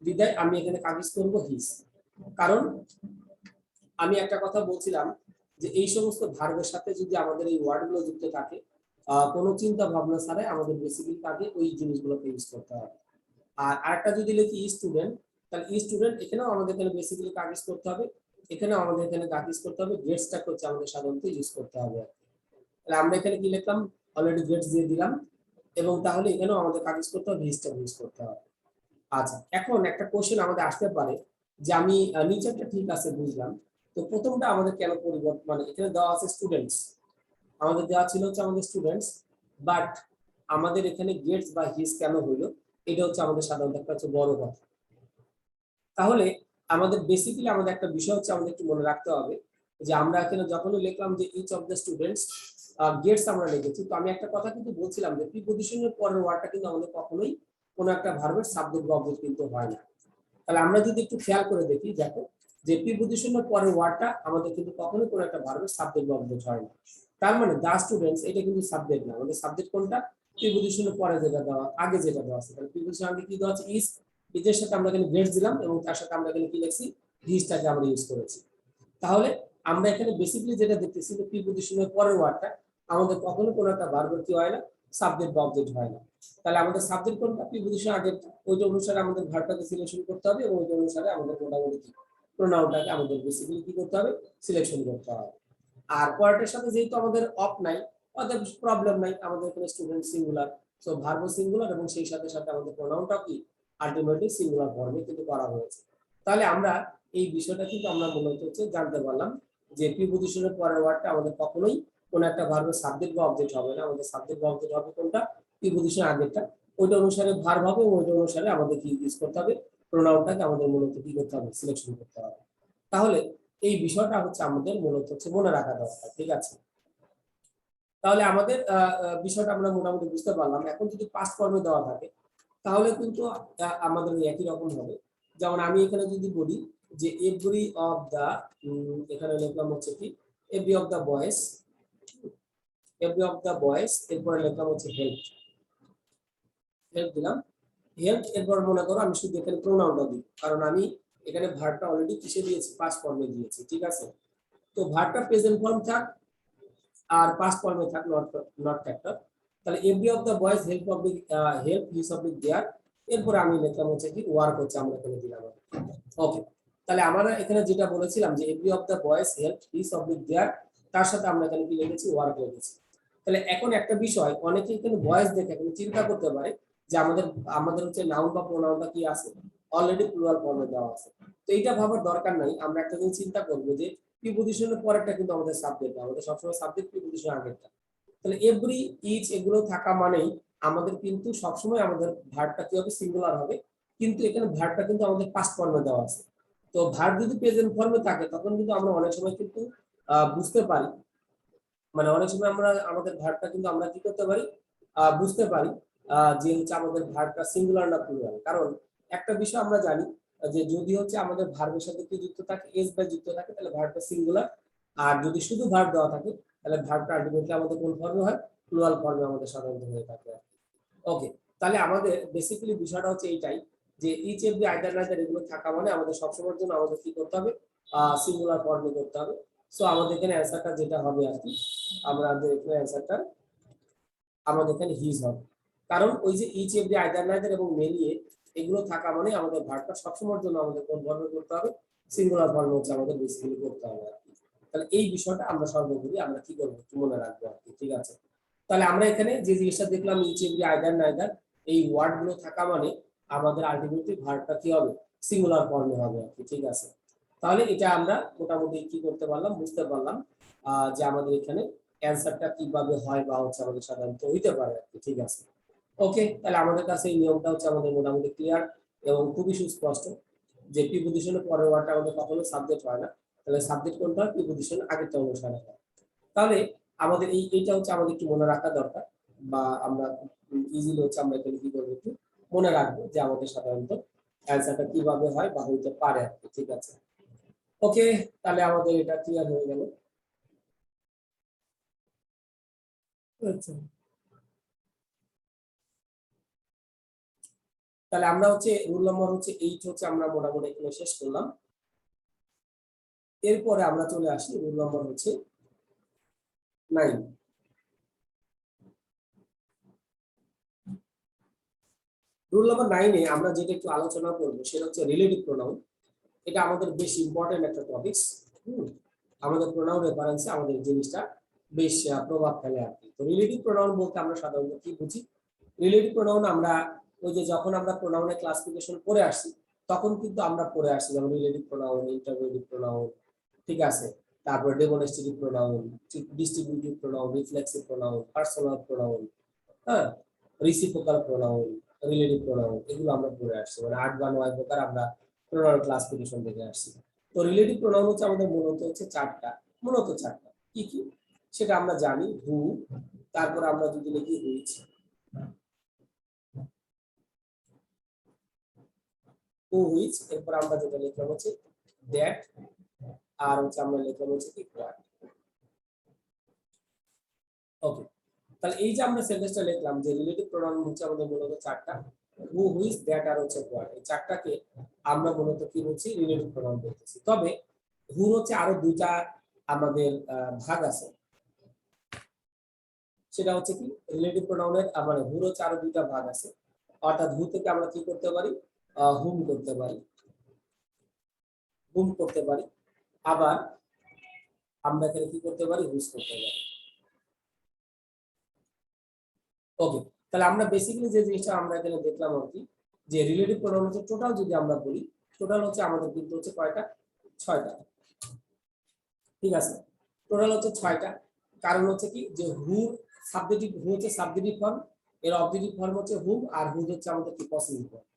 বিদায় আমি এখানে কাগজ করব হিস। কারণ আমি একটা কথা বলছিলাম যে এই সমস্ত ভার্বের সাথে যদি আমাদের এই ওয়ার্ডগুলো যুক্ত থাকে, কোনো চিন্তা ভাবনা ছাড়াই আমাদের বেসিক্যালি তাকে ওই জিনিসগুলোকে ইউজ করতে হবে। আর আরেকটা যদি লিখি স্টুডেন্ট, তাহলে স্টুডেন্ট এখানেও আমাদের এখানে বেসিক্যালি কাগজ করতে হবে, এখানেও আমাদের এখানে কাগজ করতে হবে, গেটসটা হচ্ছে আমাদের সাধারণত ইউজ করতে হবে। তাহলে আমরা এখানে কি লিখলাম, অলরেডি গেটস দিয়ে দিলাম, এবং তাহলে এখানেও আমাদের কাগজ করতে হবে, হিসটা ইউজ করতে হবে। আচ্ছা, এখন একটা কোশ্চেন আমাদের আসতে পারে যে আমি নিচেরটা ঠিক আছে বুঝলাম, তো প্রথমটা আমাদের কেন পরিবর্তন, মানে এখানে দেওয়া আছে স্টুডেন্টস, আমাদের দেওয়া ছিল হচ্ছে আমাদের স্টুডেন্টস, বাট আমাদের এখানে গেটস বা হিস কেন হইলো, এটা হচ্ছে আমাদের সাধারণত একটা হচ্ছে বড় কথা। তাহলে আমাদের বেসিক্যালি আমাদের একটা বিষয় হচ্ছে আমাদের একটু মনে রাখতে হবে যে আমরা এখানে যখনই লিখলাম যে each of the students gets আমরা লিখেছি, তো আমি একটা কথা কিন্তু বলছিলাম যে প্রিপজিশনের পরের ওয়ার্ডটা কিন্তু আমাদের কখনোই কোনো একটা ভার্বের সাবজেক্ট বা অবজেক্ট কিন্তু হয় না। তাহলে আমরা যদি একটু খেয়াল করে দেখি, দেখো যে প্রিপজিশনের পরের ওয়ার্ডটা আমাদের কিন্তু কখনোই কোনো একটা ভার্বের সাবজেক্ট বা অবজেক্ট হয় না। তার মানে দা স্টুডেন্টস এটা কিন্তু সাবজেক্ট না, আমাদের সাবজেক্ট কোনটা, প্রিপজিশনের পরে যেটা দেওয়া, আগে যেটা দেওয়া আছে। তাহলে প্রিপজিশন আগে কি দেওয়া আছে, ইজ, ইজের সাথে আমরা এখানে গেটস দিলাম এবং তার সাথে আমরা এখানে কি লিখছি, হিসটাকে আমরা ইউজ করেছি। তাহলে আমরা এখানে বেসিক্যালি যেটা দেখতেছি যে প্রিপজিশনের পরের ওয়ার্ডটা আমাদের কখনো কোনো একটা ভার্বের কি হয় না, সাবজেক্ট বা অবজেক্ট হয় না। তাহলে আমাদের সাবজেক্ট কোনটা, প্রিপজিশন আগে, ওইটা অনুসারে আমাদের ভার্বটাকে সিলেকশন করতে হবে এবং ওইটা অনুসারে আমাদের মোটামুটি কি প্রোনাউনটাকে আমাদের বেসিক্যালি কি করতে হবে, সিলেকশন করতে হবে। আর পরেরটার সাথে যেহেতু আমাদের অফ নাই, অতএব প্রবলেম নাই, আমাদের এখানে student singular, so verb singular এবং সেই সাথে সাথে আমাদের প্রোনাউনটাও কি আলটিমেটলি সিঙ্গুলার ফর্মে কিন্তু করা হয়েছে। তাহলে আমরা এই বিষয়টা কিন্তু আমরা মূলত হচ্ছে জানতে পারলাম যে প্রিপজিশনের পরের ওয়ার্ডটা আমাদের কখনোই কোনো একটা ভার্বের সাবজেক্ট বা অবজেক্ট হবে না, আমাদের সাবজেক্ট বা অবজেক্ট হবে কোনটা, প্রিপজিশন আগেরটা, ওইটা অনুসারে ভার্ব হবে এবং ওইটা অনুসারে আমাদের কি ইউজ করতে হবে, প্রোনাউনটাকে আমাদের মূলত কি করতে হবে, সিলেকশন করতে হবে। তাহলে এই বিষয়টা হচ্ছে আমাদের মূলত হচ্ছে মনে রাখা দরকার, ঠিক আছে। তাহলে আমাদের বিষয়টা আমরা মোটামুটি বুঝতে পারলাম। এখন যদি পাস্ট ফর্মে দেওয়া থাকে তাহলে কিন্তু আমাদের একই রকম হবে। যেমন আমি এখানে যদি বলি যে এভরি অফ দা, এখানে লিখলাম হচ্ছে কি every of the boys, every of the boys, এরপরে লিখলাম হচ্ছে হেল্প, হেল্প দিলাম, হেল্প, এরপর মনে করো আমি শুধু এখানে প্রোনাউনটা দিই, কারণ আমি এখানে ভার্বটা অলরেডি কিসে দিয়েছি, পাস্ট ফর্মে দিয়েছি, ঠিক আছে। তো ভার্বটা প্রেজেন্ট ফর্ম থাক আর পাস্ট ফর্মে থাক, নট ফ্যাক্টর। তাহলে every of the boys help of the, help his of the their, এরপর আমি লিখলাম হচ্ছে কি ওয়ার্ক হচ্ছে আমরা এখানে দিলাম। ওকে, তাহলে আমরা এখানে যেটা বলেছিলাম যে every of the boys help his of the their, তার সাথে আমরা এখানে কি লিখেছি, ওয়ার্ক লিখেছি। তাহলে এখন একটা বিষয়, অনেকে এখানে বয়েজ দেখে এখানে চিন্তা করতে পারে যে আমাদের আমাদের হচ্ছে নাউন বা প্রোনাউনটা কি আছে, অলরেডি প্লুরাল ফর্মে দেওয়া আছে। তো এইটা ভাবার দরকার নাই, আমরা একটা জিনিস চিন্তা করব যে প্রিপজিশনের পরেরটা কিন্তু আমাদের সাবজেক্ট, আমাদের সবসময় সাবজেক্ট প্রিপজিশন আগেরটা। তাহলে এভরি, ইচ এগুলো থাকা মানেই আমাদের কিন্তু সবসময় আমাদের ভার্বটা কি হবে, সিঙ্গুলার হবে। কিন্তু এখানে ভার্বটা কিন্তু আমাদের পাস্ট ফর্মে দেওয়া আছে। তো ভার্ব যদি প্রেজেন্ট ফর্মে থাকে তখন কিন্তু আমরা অনেক সময় কিন্তু বুঝতে পারি, মানে অনেক সময় আমরা আমাদের ভার্বটা কিন্তু আমরা কি করতে পারি, বুঝতে পারি যে হচ্ছে আমাদের ভার্বটা সিঙ্গুলার না প্লুরাল। কারণ একটা বিষয় আমরা জানি যে যদি হচ্ছে আমাদের ভার্বের সাথে কি যুক্ত থাকে, এস বাই যুক্ত থাকে, তাহলে ভার্বটা সিঙ্গুলার। আর যদি শুধু ভার্ব দেওয়া থাকে তাহলে ভার্বটা আলটিমেটলি আমাদের কোন ফর্মে হয়, প্লুরাল ফর্মে আমাদের সাধারণত হয়ে থাকে। ওকে, তাহলে আমাদের বেসিক্যালি বিষয়টা হচ্ছে এইটাই যে ইচ এভরি আইদার নাইদার এগুলো থাকা মানে আমাদের সবসময়ের জন্য আমাদের কি করতে হবে, সিঙ্গুলার ফর্মে করতে হবে। সো আমাদের এখানে অ্যান্সারটা যেটা হবে আর কি, আমাদের এখানে অ্যান্সারটা আমাদের এখানে হিজ হবে। কারণ ওই যে ইচ এভরি আইদার নাইদার এবং মেলিয়ে এগুলো থাকা মানে আমাদের ভার্বটা সবসময়ের জন্য আমাদের কোন ফর্মে করতে হবে, সিঙ্গুলার ফর্মে হচ্ছে আমাদের বেসিক্যালি করতে হবে আর কি। তাহলে এই বিষয়টা আমরা সর্বোপরি আমরা কি করবো, একটু মনে রাখবো আর কি, ঠিক আছে। তাহলে আমরা এখানে যে জিনিসটা দেখলাম ইচ এভরি আইদার নাইদার, এই ওয়ার্ড গুলো থাকা মানে আমাদের আলটিমেটলি ভার্বটা কি হবে, সিঙ্গুলার ফর্মে হবে আর কি, ঠিক আছে। তাহলে এটা আমরা মোটামুটি কি করতে পারলাম, বুঝতে পারলাম যে আমাদের এখানে অ্যানসারটা কিভাবে হয় বা হচ্ছে আমাদের সাধারণত হইতে পারে আর কি, ঠিক আছে। ওকে, তাহলে আমাদের কাছে এই নিয়মটা হচ্ছে আমাদের মোটামুটি ক্লিয়ার এবং খুবই সুস্পষ্ট যে প্রিপজিশনের পরের ওয়ার্ডটা আমাদের কখনো সাবজেক্ট হয় না। তাহলে সাবজেক্ট কোনটা, প্রিপজিশন আগেরটা অনুসারে হয়। তাহলে আমাদের এইটা হচ্ছে আমাদের একটু মনে রাখা দরকার, বা আমরা ইজিলি হচ্ছে আমরা এখানে কি করবো, একটু মনে রাখবো যে আমাদের সাধারণত অ্যান্সারটা কিভাবে হয় বা হইতে পারে আর কি, ঠিক আছে। ওকে, তাহলে আমাদের এটা ক্লিয়ার হয়ে গেল। আচ্ছা, তাহলে আমরা হচ্ছে রুল নম্বর হচ্ছে 8 হচ্ছে আমরা মোটামুটি এখানে শেষ করলাম। এরপরে আমরা চলে আসি রুল নম্বর হচ্ছে 9। রুল নম্বর 9 এ আমরা যেটা একটু আলোচনা করব সেটা হচ্ছে রিলেটিভ প্রোনাউন। এটা আমাদের বেশ ইম্পর্টেন্ট একটা টপিকস। আমাদের প্রোনাউন রেফারেন্সে আমাদের জিনিসটা বেশ প্রভাব ফেলে আর কি। তো রিলেটিভ প্রোনাউন বলতে আমরা সাধারণত কি বুঝি, রিলেটিভ প্রোনাউন আমরা ওই যে যখন আমরা প্রোনাউনের ক্লাসিফিকেশন করে আসছি তখন কিন্তু আমরা পড়ে আসছি, যেমন রিলেটিভ প্রোনাউন, ইন্টারভেটিভ প্রোনাউন, ঠিক আছে, তারপর demonstrative pronoun, distributive pronoun, reflexive pronoun, personal pronoun, হ্যাঁ, রিসিপ্রোকাল প্রোনাউন, রিলেটিভ প্রোনাউন, এগুলো আমরা পড়ে আসছি, মানে 8 বা 9 প্রকার আমরা প্রোনাউন ক্লাসিফিকেশন দেখে আসছি। তো রিলেটিভ প্রোনাউন হচ্ছে আমাদের মূলত হচ্ছে চারটা কি কি সেটা আমরা জানি। হু, তারপর আমরা যদি লিখি হুইচ, হু হুইচ, এরপর আমরা যেটা লিখলাম হচ্ছে দ্যাট, আর হচ্ছে আমরা লিখলাম হচ্ছে কি হোয়াট। ওকে, তাহলে এই যে আমরা সেন্টেন্সটা লিখলাম যে রিলেটিভ প্রোনাউন হচ্ছে আমাদের মূলত চারটা, হু হুইচ দ্যাট আর হচ্ছে হোয়াট, এই চারটাকে আমরা মূলত কি বলছি, রিলেটিভ প্রোনাউন বলতেছি। তবে হু হচ্ছে আরো দুইটা আমাদের ভাগ আছে, সেটা হচ্ছে কি রিলেটিভ প্রোনাউনের মানে হুর হচ্ছে আরো দুইটা ভাগ আছে। অর্থাৎ হু থেকে আমরা কি করতে পারি, হুম করতে পারি, হুম করতে পারি, আবার আমরা এখানে কি করতে পারি, হুজ করতে পারি। ওকে, তাহলে আমরা বেসিক্যালি যে জিনিসটা আমরা এখানে দেখলাম আর কি, যে রিলেটিভ প্রোনাউন হচ্ছে টোটাল যদি আমরা বলি, টোটাল হচ্ছে আমাদের কিন্তু হচ্ছে কয়টা, 6টা, ঠিক আছে। টোটাল হচ্ছে 6টা। কারণ হচ্ছে কি যে হুর সাবজেক্টিভ, হু হচ্ছে সাবজেক্টিভ ফর্ম, এর অবজেক্টিভ ফর্ম হচ্ছে হুম, আর হুজ হচ্ছে আমাদের কি পসিটিভ ফর্ম।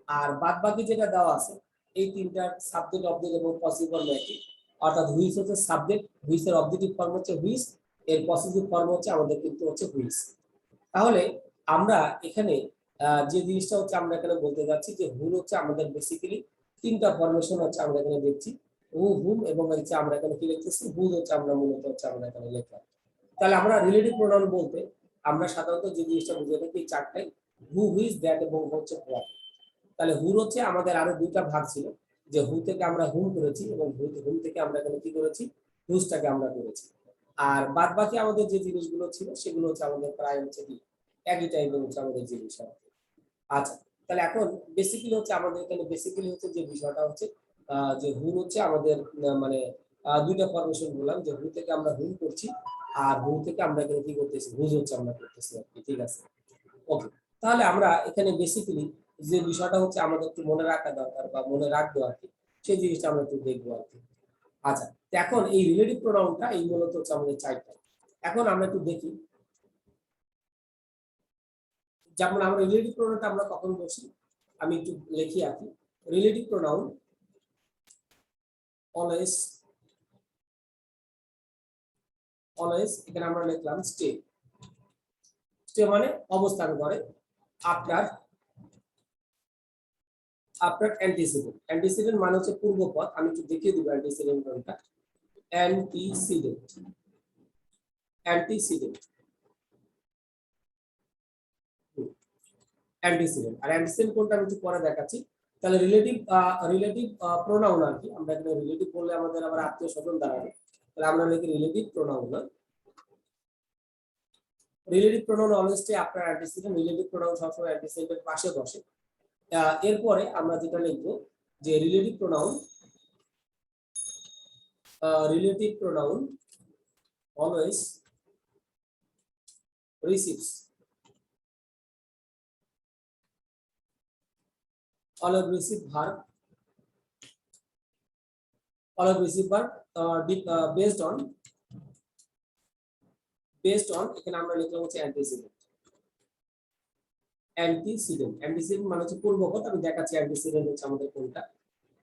আর বাদ বাকি যেটা দেওয়া আছে এই তিনটার সাবজেক্ট, অবজেক্ট এবং পসিটিভ ফর্ম একই। অর্থাৎ হুইচ হচ্ছে সাবজেক্ট, হুইচের অবজেক্টিভ ফর্ম হচ্ছে হুইচ, এর পসিটিভ ফর্ম হচ্ছে আমাদের কিন্তু হচ্ছে হুইচ। তাহলে আমরা এখানে যে জিনিসটা হচ্ছে আমরা এখানে বলতে যাচ্ছি যে হুর হচ্ছে আমাদের বেসিক্যালি তিনটা ফরমেশন হচ্ছে আমরা এখানে দেখছি, হু, হুম এবং হচ্ছে আমরা এখানে কি লিখতেছি, হুজ হচ্ছে আমরা মূলত হচ্ছে আমরা এখানে লিখলাম। তাহলে আমরা রিলেটিভ প্রোনাউন বলতে আমরা সাধারণত যে জিনিসটা বুঝে থাকি এই চারটাই, হু, হুইচ, দ্যাট এবং হচ্ছে হোয়াট। তাহলে হুর হচ্ছে আমাদের আরো দুইটা ভাগ ছিল, যে হু থেকে আমরা হুম করেছি এবং হুম থেকে আমরা এখানে কি করেছি, হুজটাকে আমরা করেছি। আর বাদ বাকি আমাদের যে জিনিসগুলো ছিল সেগুলো হচ্ছে আমাদের প্রায় হচ্ছে কি একই টাইপের হচ্ছে আমাদের জিনিস। আচ্ছা, তাহলে এখন বেসিক্যালি হচ্ছে আমাদের এখানে বেসিক্যালি হচ্ছে যে বিষয়টা হচ্ছে যে হুর হচ্ছে আমাদের মানে দুইটা ফরমেশন বললাম, যে হু থেকে আমরা হুম করছি আর হু থেকে আমরা এখানে কি করতেছি, হুজ হচ্ছে আমরা করতেছি আর কি, ঠিক আছে। ওকে, তাহলে আমরা এখানে বেসিক্যালি যে বিষয়টা হচ্ছে আমাদের একটু মনে রাখা দরকার বা মনে রাখবো আর কি, সেই জিনিসটা আমরা একটু দেখবো আর কি। আচ্ছা, তো এখন এই রিলেটিভ প্রোনাউনটা এই মূলত হচ্ছে আমাদের চারটা। এখন আমরা একটু দেখি, যেমন আমরা রিলেটিভ প্রোনাউনটা আমরা কখন বসি, আমি একটু লিখি আর কি। রিলেটিভ প্রোনাউন অলওয়েজ, অলওয়েজ এখানে আমরা লিখলাম স্টে। স্টে মানে অবস্থান করে আফটার, আফটার অ্যান্টিসিডেন্ট। অ্যান্টিসিডেন্ট মানে হচ্ছে পূর্বপদ, আমি একটু দেখিয়ে দিব অ্যান্টিসিডেন্ট কোনটা। Antecedent, antecedent, antecedent. আর অ্যান্টিসিডেন্ট কোনটা আমি একটু পরে দেখাচ্ছি। তাহলে রিলেটিভ, রিলেটিভ প্রোনাউন আর কি, আমরা এখানে রিলেটিভ বললে আমাদের আবার আত্মীয় স্বজন দাঁড়াবে, তাহলে আমরা লিখি রিলেটিভ প্রোনাউন। না, relative pronoun always stay after antecedent. Relative pronoun সবসময় অ্যান্টিসিডেন্টের পাশে বসে। এরপরে আমরা যেটা লিখবো যে relative pronoun, relative pronoun always receives, always receive verb, always receive verb based on, based on এখানে আমরা লিখলাম হচ্ছে অ্যান্টিসিডেন্ট। অ্যান্টিসিডেন্ট, অ্যান্টিসিডেন্ট মানে হচ্ছে পূর্বপদ, আমি দেখাচ্ছি অ্যান্টিসিডেন্ট হচ্ছে আমাদের কোনটা,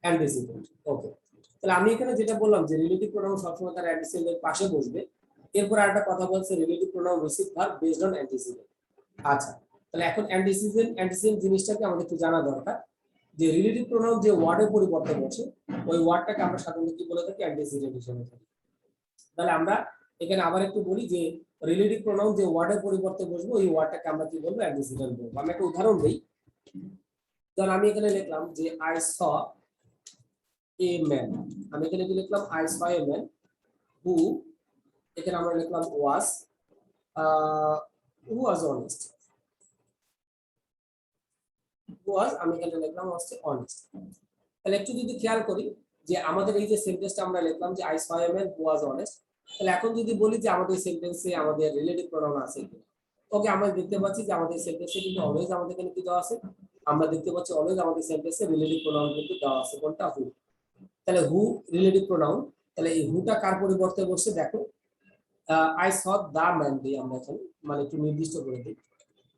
অ্যান্টিসিডেন্ট। ওকে, তাহলে আমি এখানে যেটা বললাম যে রিলেটিভ প্রোনাউন সবসময় তার অ্যান্টিসিডেন্টের পাশে বসবে। এরপর আরেকটা কথা বলছে relative pronoun receive verb based on antecedent. আচ্ছা, তাহলে এখন অ্যান্টিসিডেন্ট, অ্যান্টিসিডেন্ট জিনিসটাকে আমাদের একটু জানা দরকার যে রিলেটিভ প্রোনাউন যে ওয়ার্ডের পরিবর্তে বসে ওই ওয়ার্ডটাকে আমরা সাধারণত কি বলে থাকি, অ্যান্টিসিডেন্ট হিসেবে থাকি। তাহলে আমরা এখানে আবার একটু বলি যে রিলেটিভ প্রোনাউন যে ওয়ার্ডের পরিবর্তে বসবো ওই ওয়ার্ডটাকে আমরা কি বলবো, অ্যান্টিসিডেন্ট বলবো। আমি একটা উদাহরণ দিই, ধর আমি এখানে লিখলাম যে আই স এ ম্যান, আমি এখানে কি লিখলাম, I saw a man who, এখানে আমরা লিখলাম ওয়াজ, হু ওয়াজ অনেস্ট, হু ওয়াজ, আমি এখানে লিখলাম হচ্ছে অনেস্ট। তাহলে একটু যদি খেয়াল করি যে আমাদের এই যে সেন্টেন্সটা আমরা লিখলাম যে I saw a man who was honest, তাহলে এখন যদি বলি যে আমাদের সেন্টেন্সে আমাদের রিলেটিভ প্রোনাউন আছে কিনা, ওকে, আমরা দেখতে পাচ্ছি যে আমাদের সেন্টেন্সে কিন্তু অলওয়েজ আমাদের এখানে কি দেওয়া আছে, আমরা দেখতে পাচ্ছি অলওয়েজ আমাদের সেন্টেন্সে রিলেটিভ প্রোনাউন কিন্তু দেওয়া আছে, কোনটা, হু। তাহলে হু রিলেটিভ প্রোনাউন, তাহলে এই হুটা কার পরিবর্তে বসে দেখো, আই স দা ম্যান দিই আমরা এখানে, মানে একটু নির্দিষ্ট করে দিই,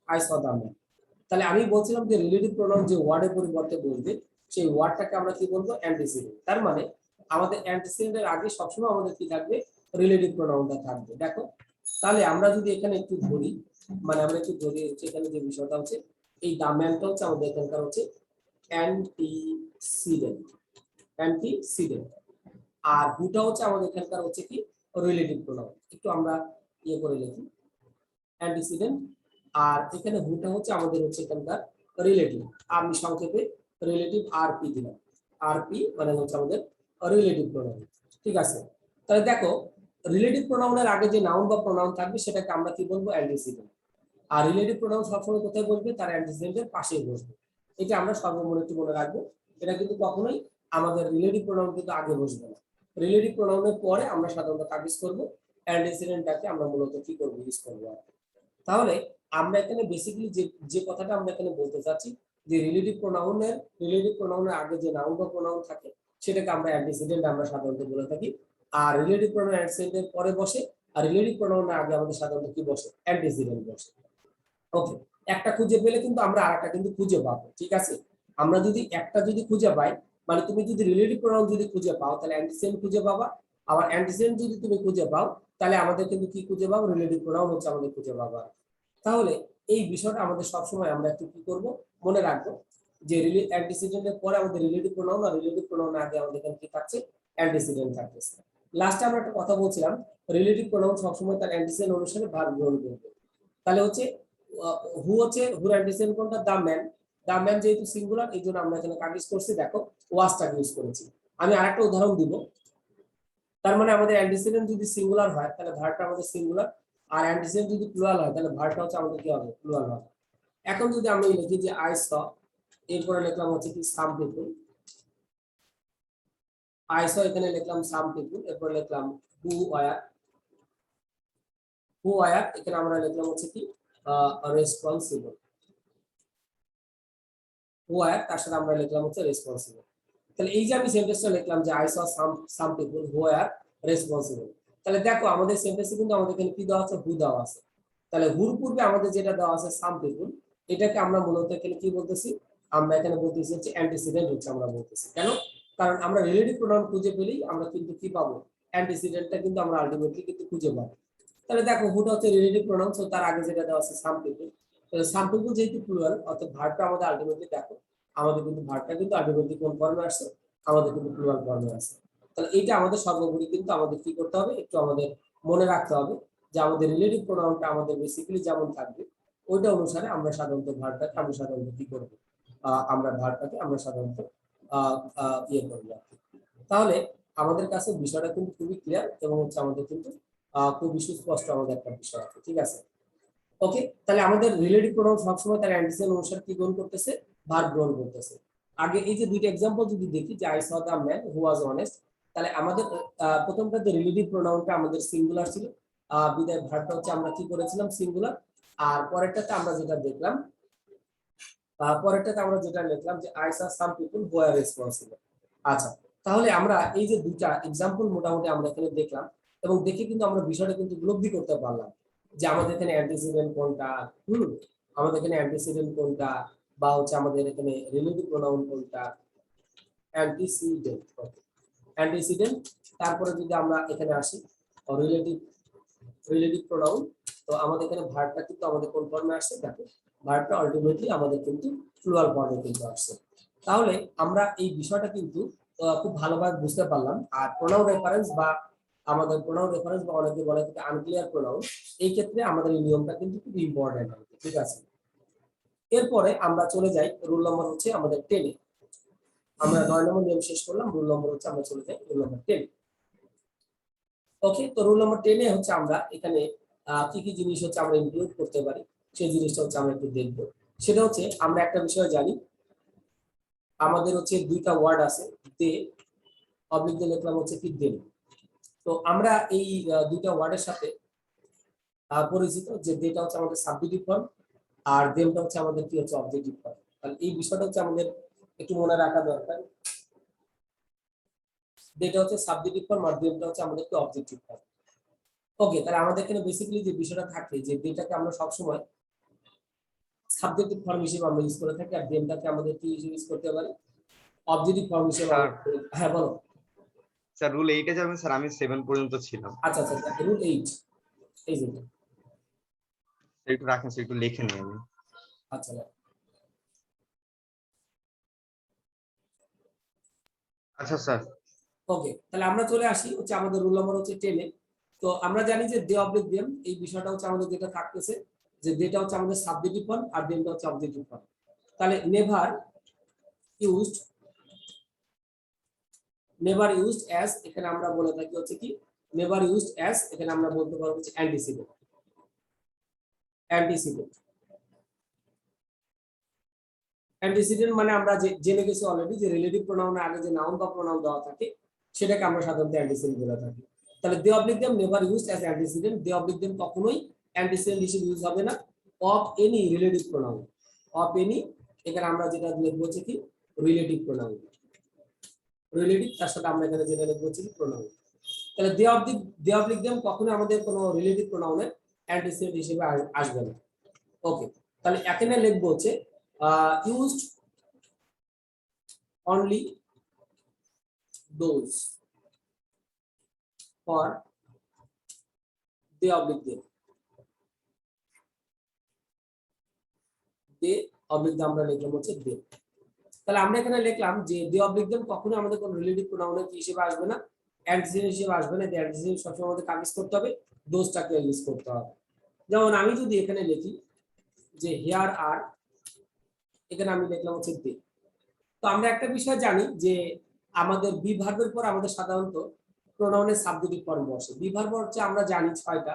আই স দা ম্যান। তাহলে আমি বলছিলাম যে রিলেটিভ প্রোনাউন যে ওয়ার্ডের পরিবর্তে বসবে সেই ওয়ার্ডটাকে আমরা কি বলবো, অ্যান্টিসিডেন্ট। তার মানে আমাদের অ্যান্টিসিডেন্টের আগে সবসময় আমাদের কি থাকবে, রিলেটিভ প্রোনাউনটা থাকবে। দেখো, তাহলে আমরা যদি এখানে একটু ধরি, মানে আমরা একটু ধরি হচ্ছে এখানে যে বিষয়টা হচ্ছে এই দা ম্যানটা হচ্ছে আমাদের এখানকার হচ্ছে অ্যান্টিসিডেন্ট, অ্যান্টিসিডেন্ট। আর হুটা হচ্ছে আমাদের এখানকার হচ্ছে কি, রিলেটিভ প্রোনাউন। একটু আমরা ইয়ে করে লিখি অ্যান্টিসিডেন্ট, আর এখানে হুটা হচ্ছে আমাদের হচ্ছে এখানকার রিলেটিভ। আমি সংক্ষেপে রিলেটিভ আরপি দিলাম, আরপি মানে হচ্ছে আমাদের রিলেটিভ প্রোনাউন। ঠিক আছে, তাহলে দেখো রিলেটিভ প্রোনাউনের আগে যে নাউন বা প্রোনাউন থাকবে সেটাকে আমরা কি বলবো, অ্যান্টিসিডেন্ট। আর রিলেটিভ প্রোনাউন সবসময় কোথায় বসবে, তার অ্যান্টিসিডেন্টের পাশেই বসবে। এটা আমরা সর্বমোট একটু মনে রাখবো, এটা কিন্তু কখনোই আমাদের রিলেটিভ প্রোনাউন কিন্তু আগে বসবে না। রিলেটিভ প্রোনাউনের পরে আমরা সাধারণত কাজ করব, অ্যান্টিসিডেন্টটাকে আমরা মূলত কি করব, ইউজ করব। তাহলে আমরা এখানে বেসিক্যালি যে যে কথাটা আমরা এখানে বলতে চাচ্ছি যে রিলেটিভ প্রোনাউনের আগে যে নাউন বা প্রোনাউন থাকে সেটাকে আমরা অ্যান্টিসিডেন্ট আমরা সাধারণত বলে থাকি। আর রিলেটিভ প্রোনাউন অ্যান্টিসিডেন্টের পরে বসে, আর রিলেটিভ প্রোনাউনের আগে আমাদের সাধারণত কি বসে, অ্যান্টিসিডেন্ট বসে। ওকে, একটা খুঁজে পেলে কিন্তু আমরা আরেকটা কিন্তু খুঁজে পাবো। ঠিক আছে, আমরা যদি একটা যদি খুঁজে পাই, মানে তুমি যদি রিলেটিভ প্রোনাউন যদি খুঁজে পাও তাহলে অ্যান্টিসিডেন্ট খুঁজে পাবা, আবার অ্যান্টিসিডেন্ট যদি তুমি খুঁজে পাও তাহলে আমাদের কিন্তু কি খুঁজে পাবো, রিলেটিভ প্রোনাউন হচ্ছে আমাদের খুঁজে পাবা। তাহলে এই বিষয়টা আমাদের সবসময় আমরা একটু কি করব, মনে রাখবো যে অ্যান্টিসিডেন্টের পরে আমাদের রিলেটিভ প্রোনাউন, আর রিলেটিভ প্রোনাউনের আগে আমাদের এখানে কি থাকছে, অ্যান্টিসিডেন্ট থাকতেছে। লাস্টে আমরা একটা কথা বলছিলাম রিলেটিভ প্রোনাউন সবসময় তার অ্যান্টিসিডেন্ট অনুসারে ভার্ব গ্রহণ করবে। তাহলে হচ্ছে হু হচ্ছে হুর অ্যান্টিসিডেন্ট কোনটা, দা ম্যান। দা ম্যান যেহেতু সিঙ্গুলার এই জন্য আমরা এখানে কাজ করছি, দেখো ওয়াজটা ইউজ করেছি। আমি আরেকটা উদাহরণ দিব, তার মানে আমাদের অ্যান্টিসিডেন্ট যদি সিঙ্গুলার হয় তাহলে ভার্বটা আমাদের সিঙ্গুলার, আর অ্যান্টিসিডেন্ট যদি প্লুরাল হয় তাহলে ভার্বটা হচ্ছে আমাদের কি হবে, প্লুরাল হবে। এখন যদি আমি লিখি যে আই স, এরপরে লিখলাম হচ্ছে কি সাম পিপল, আই স এখানে লিখলাম সাম পিপল, এরপর লিখলাম হু ওয়্যার, হু ওয়্যার এখানে আমরা লিখলাম হচ্ছে কি রেসপন্সিবল, হু ওয়্যার তার সাথে আমরা লিখলাম হচ্ছে রেসপন্সিবল। তাহলে এই যে আমি সেন্টেন্সটা লিখলাম যে I saw some people who R responsible, তাহলে দেখো আমাদের সেন্টেন্সে কিন্তু আমাদের এখানে কি দেওয়া আছে, হু দেওয়া আছে। তাহলে হুর পূর্বে আমাদের যেটা দেওয়া আছে সাম পিপল, এটাকে আমরা মূলত এখানে কি বলতেছি, আমরা এখানে বলতেছি হচ্ছে অ্যান্টিসিডেন্ট হচ্ছে আমরা বলতেছি। কেন? কারণ আমরা রিলেটিভ প্রোনাউন খুঁজে পেলেই আমরা কিন্তু কি পাবো, অ্যান্টিসিডেন্টটা কিন্তু আমরা আলটিমেটলি কিন্তু খুঁজে পাবো। তাহলে দেখো হুটা হচ্ছে রিলেটিভ প্রোনাউন, সো তার আগে যেটা দেওয়া আছে সাম পিপল, তাহলে সাম পিপল যেহেতু প্লুরাল অর্থাৎ ভার্বটা আমাদের আলটিমেটলি দেখো আমাদের কিন্তু ভার্বটা কিন্তু আলটিমেটলি কোন ফর্মে আসছে, আমাদের কিন্তু প্লুরাল ফর্মে আসছে। তাহলে এইটা আমাদের সর্বোপরি কিন্তু আমাদের কি করতে হবে, একটু আমাদের মনে রাখতে হবে যে আমাদের রিলেটিভ প্রোনাউনটা আমাদের বেসিক্যালি যেমন থাকবে ওইটা অনুসারে আমরা সাধারণত ভার্বটাকে আমরা সাধারণত কি করব, আমরা ভার্বটাকে আমরা সাধারণত ইয়ে করবো আর কি। তাহলে আমাদের কাছে বিষয়টা কিন্তু খুবই ক্লিয়ার এবং হচ্ছে আমাদের কিন্তু খুবই সুস্পষ্ট আমাদের একটা বিষয় আছে, ঠিক আছে। ওকে, তাহলে আমাদের রিলেটিভ প্রোনাউন সবসময় তার অ্যান্টিসিডেন্ট অনুসারে কি গ্রহণ করতেছে, ভার্ব গ্রহণ করতেছে। আগে এই যে দুইটা এক্সাম্পল যদি দেখি যে I saw the man who was honest, তাহলে আমাদের প্রথমটাতে রিলেটিভ প্রোনাউনটা আমাদের সিঙ্গুলার ছিল, বিদায় ভার্বটা হচ্ছে আমরা কি করেছিলাম সিঙ্গুলার। আর পরেরটাতে আমরা যেটা দেখলাম, পরেরটাতে আমরা যেটা লিখলাম যে I saw some people who R responsible. আচ্ছা, তাহলে আমরা এই যে দুইটা এক্সাম্পল মোটামুটি আমরা এখানে দেখলাম এবং দেখে কিন্তু আমরা বিষয়টা কিন্তু উপলব্ধি করতে পারলাম যে আমাদের এখানে অ্যান্টিসিডেন্ট কোনটা, আমাদের এখানে অ্যান্টিসিডেন্ট কোনটা, বা হচ্ছে আমাদের এখানে রিলেটিভ প্রোনাউন কোনটা, অ্যান্টিসিডেন্ট। ওকে, অ্যান্টিসিডেন্ট। তারপরে যদি আমরা এখানে আসি রিলেটিভ রিলেটিভ প্রোনাউন, তো আমাদের এখানে ভার্বটা কিন্তু আমাদের কোন ফর্মে আসছে, দেখো ভার্বটা আলটিমেটলি আমাদের কিন্তু প্লুরাল ফর্মে কিন্তু আসছে। তাহলে আমরা এই বিষয়টা কিন্তু খুব ভালোভাবে বুঝতে পারলাম। আর প্রোনাউন রেফারেন্স বা আমাদের প্রোনাউন রেফারেন্স বা অনেকে বলে থাকে আনক্লিয়ার প্রোনাউন, এই ক্ষেত্রে আমাদের এই নিয়মটা কিন্তু খুব ইম্পর্টেন্ট, ঠিক আছে। এরপরে আমরা চলে যাই রুল নম্বর হচ্ছে আমাদের 10 এ। আমরা 9 নম্বর নিয়ম শেষ করলাম, রুল নম্বর হচ্ছে আমরা চলে যাই রুল নম্বর 10। ওকে, তো রুল নম্বর 10 এ হচ্ছে আমরা এখানে কি কি জিনিস হচ্ছে আমরা ইনক্লুড করতে পারি সেই জিনিসটা হচ্ছে আমরা একটু দেখব। সেটা হচ্ছে আমরা একটা বিষয় জানি, আমাদের হচ্ছে দুইটা ওয়ার্ড আছে, দে অবলিক দিয়ে লিখলাম হচ্ছে কি দেম। তো আমরা এই দুইটা ওয়ার্ডের সাথে পরিচিত যে দেটা হচ্ছে আমাদের সাবজেক্টিভ ফর্ম আর দেমটা হচ্ছে আমাদের কি হচ্ছে অবজেক্টিভ ফর্ম। তাহলে এই বিষয়টা হচ্ছে আমাদের একটু মনে রাখা দরকার, দেটা হচ্ছে সাবজেক্টিভ ফর্ম আর দেমটা হচ্ছে আমাদের কি অবজেক্টিভ ফর্ম। ওকে, তাহলে আমাদের এখানে বেসিক্যালি যে বিষয়টা থাকে যে দেটাকে আমরা সবসময় সাবজেক্টিভ ফর্ম হিসেবে আমরা ইউজ করে থাকি আর দেমটাকে আমাদের কি হিসেবে ইউজ করতে পারি, অবজেক্টিভ ফর্ম হিসেবে। স্যার হ্যাঁ বলো। স্যার রুল 8 এ যাবেন স্যার, আমি 7 পর্যন্ত ছিলাম। আচ্ছা আচ্ছা, রুল 8 এই যে, একটু রাখেন স্যার, একটু লিখে নিই আমি। আচ্ছা আচ্ছা স্যার। ওকে, তাহলে আমরা চলে আসি হচ্ছে আমাদের রুল নাম্বার হচ্ছে 10 এ। তো আমরা জানি যে দে অবলিক দেম, এই বিষয়টা হচ্ছে আমাদের যেটা থাকতেছে যে দেটা হচ্ছে আমাদের সাবজেক্টিভ ফর্ম আর দেমটা হচ্ছে অবজেক্টিভ ফর্ম। তাহলে never used, never used as এখানে আমরা বলে থাকি হচ্ছে কি, নেভার ইউজড অ্যাজ এখানে আমরা বলতে পারবো হচ্ছে অ্যান্টিসিডেন্ট। অ্যান্টিসিডেন্ট অ্যান্টিসিডেন্ট মানে আমরা যে জেনে গেছি অলরেডি যে রিলেটিভ প্রোনাউনের আগে যে নাউন বা প্রোনাউন দেওয়া থাকে সেটাকে আমরা সাধারণত অ্যান্টিসিডেন্ট বলে থাকি। তাহলে they oblique them never used as antecedent, they oblique them কখনোই অ্যান্টিসিডেন্ট হিসেবে ইউজ হবে না of any relative pronoun. Of any এখানে আমরা যেটা লিখবো হচ্ছে কি রিলেটিভ প্রোনাউন, রিলেটিভ তার সাথে আমরা এখানে যেটা লিখবো হচ্ছে কি প্রোনাউন। তাহলে দে অবলিক দেম কখনোই আমাদের কোনো রিলেটিভ প্রোনাউনের অ্যান্টিসিডেন্ট হিসেবে আসবে না। ওকে, তাহলে এখানে লিখবো হচ্ছে used only those for they oblique them, they oblique them আমরা লিখলাম হচ্ছে they। তাহলে আমরা এখানে লিখলাম যে they oblique them কখনো আমাদের কোন রিলেটিভ প্রোনাউনের কি হিসেবে আসবে না, অ্যান্টিসিডেন্ট হিসেবে আসবে না। the antecedent সবসময় আমাদের কাকে ইউজ করতে হবে, দোজটাকে ইউজ করতে হবে। যেমন আমি যদি এখানে লিখি যে here are, এখানে আমি লিখলাম হচ্ছে they। তো আমরা একটা বিষয় জানি যে আমাদের বি ভার্বের পর আমাদের সাধারণত প্রোনাউনের সাবজেক্টিভ ফর্ম বসে। বি ভার্ব হচ্ছে আমরা জানি 6টা,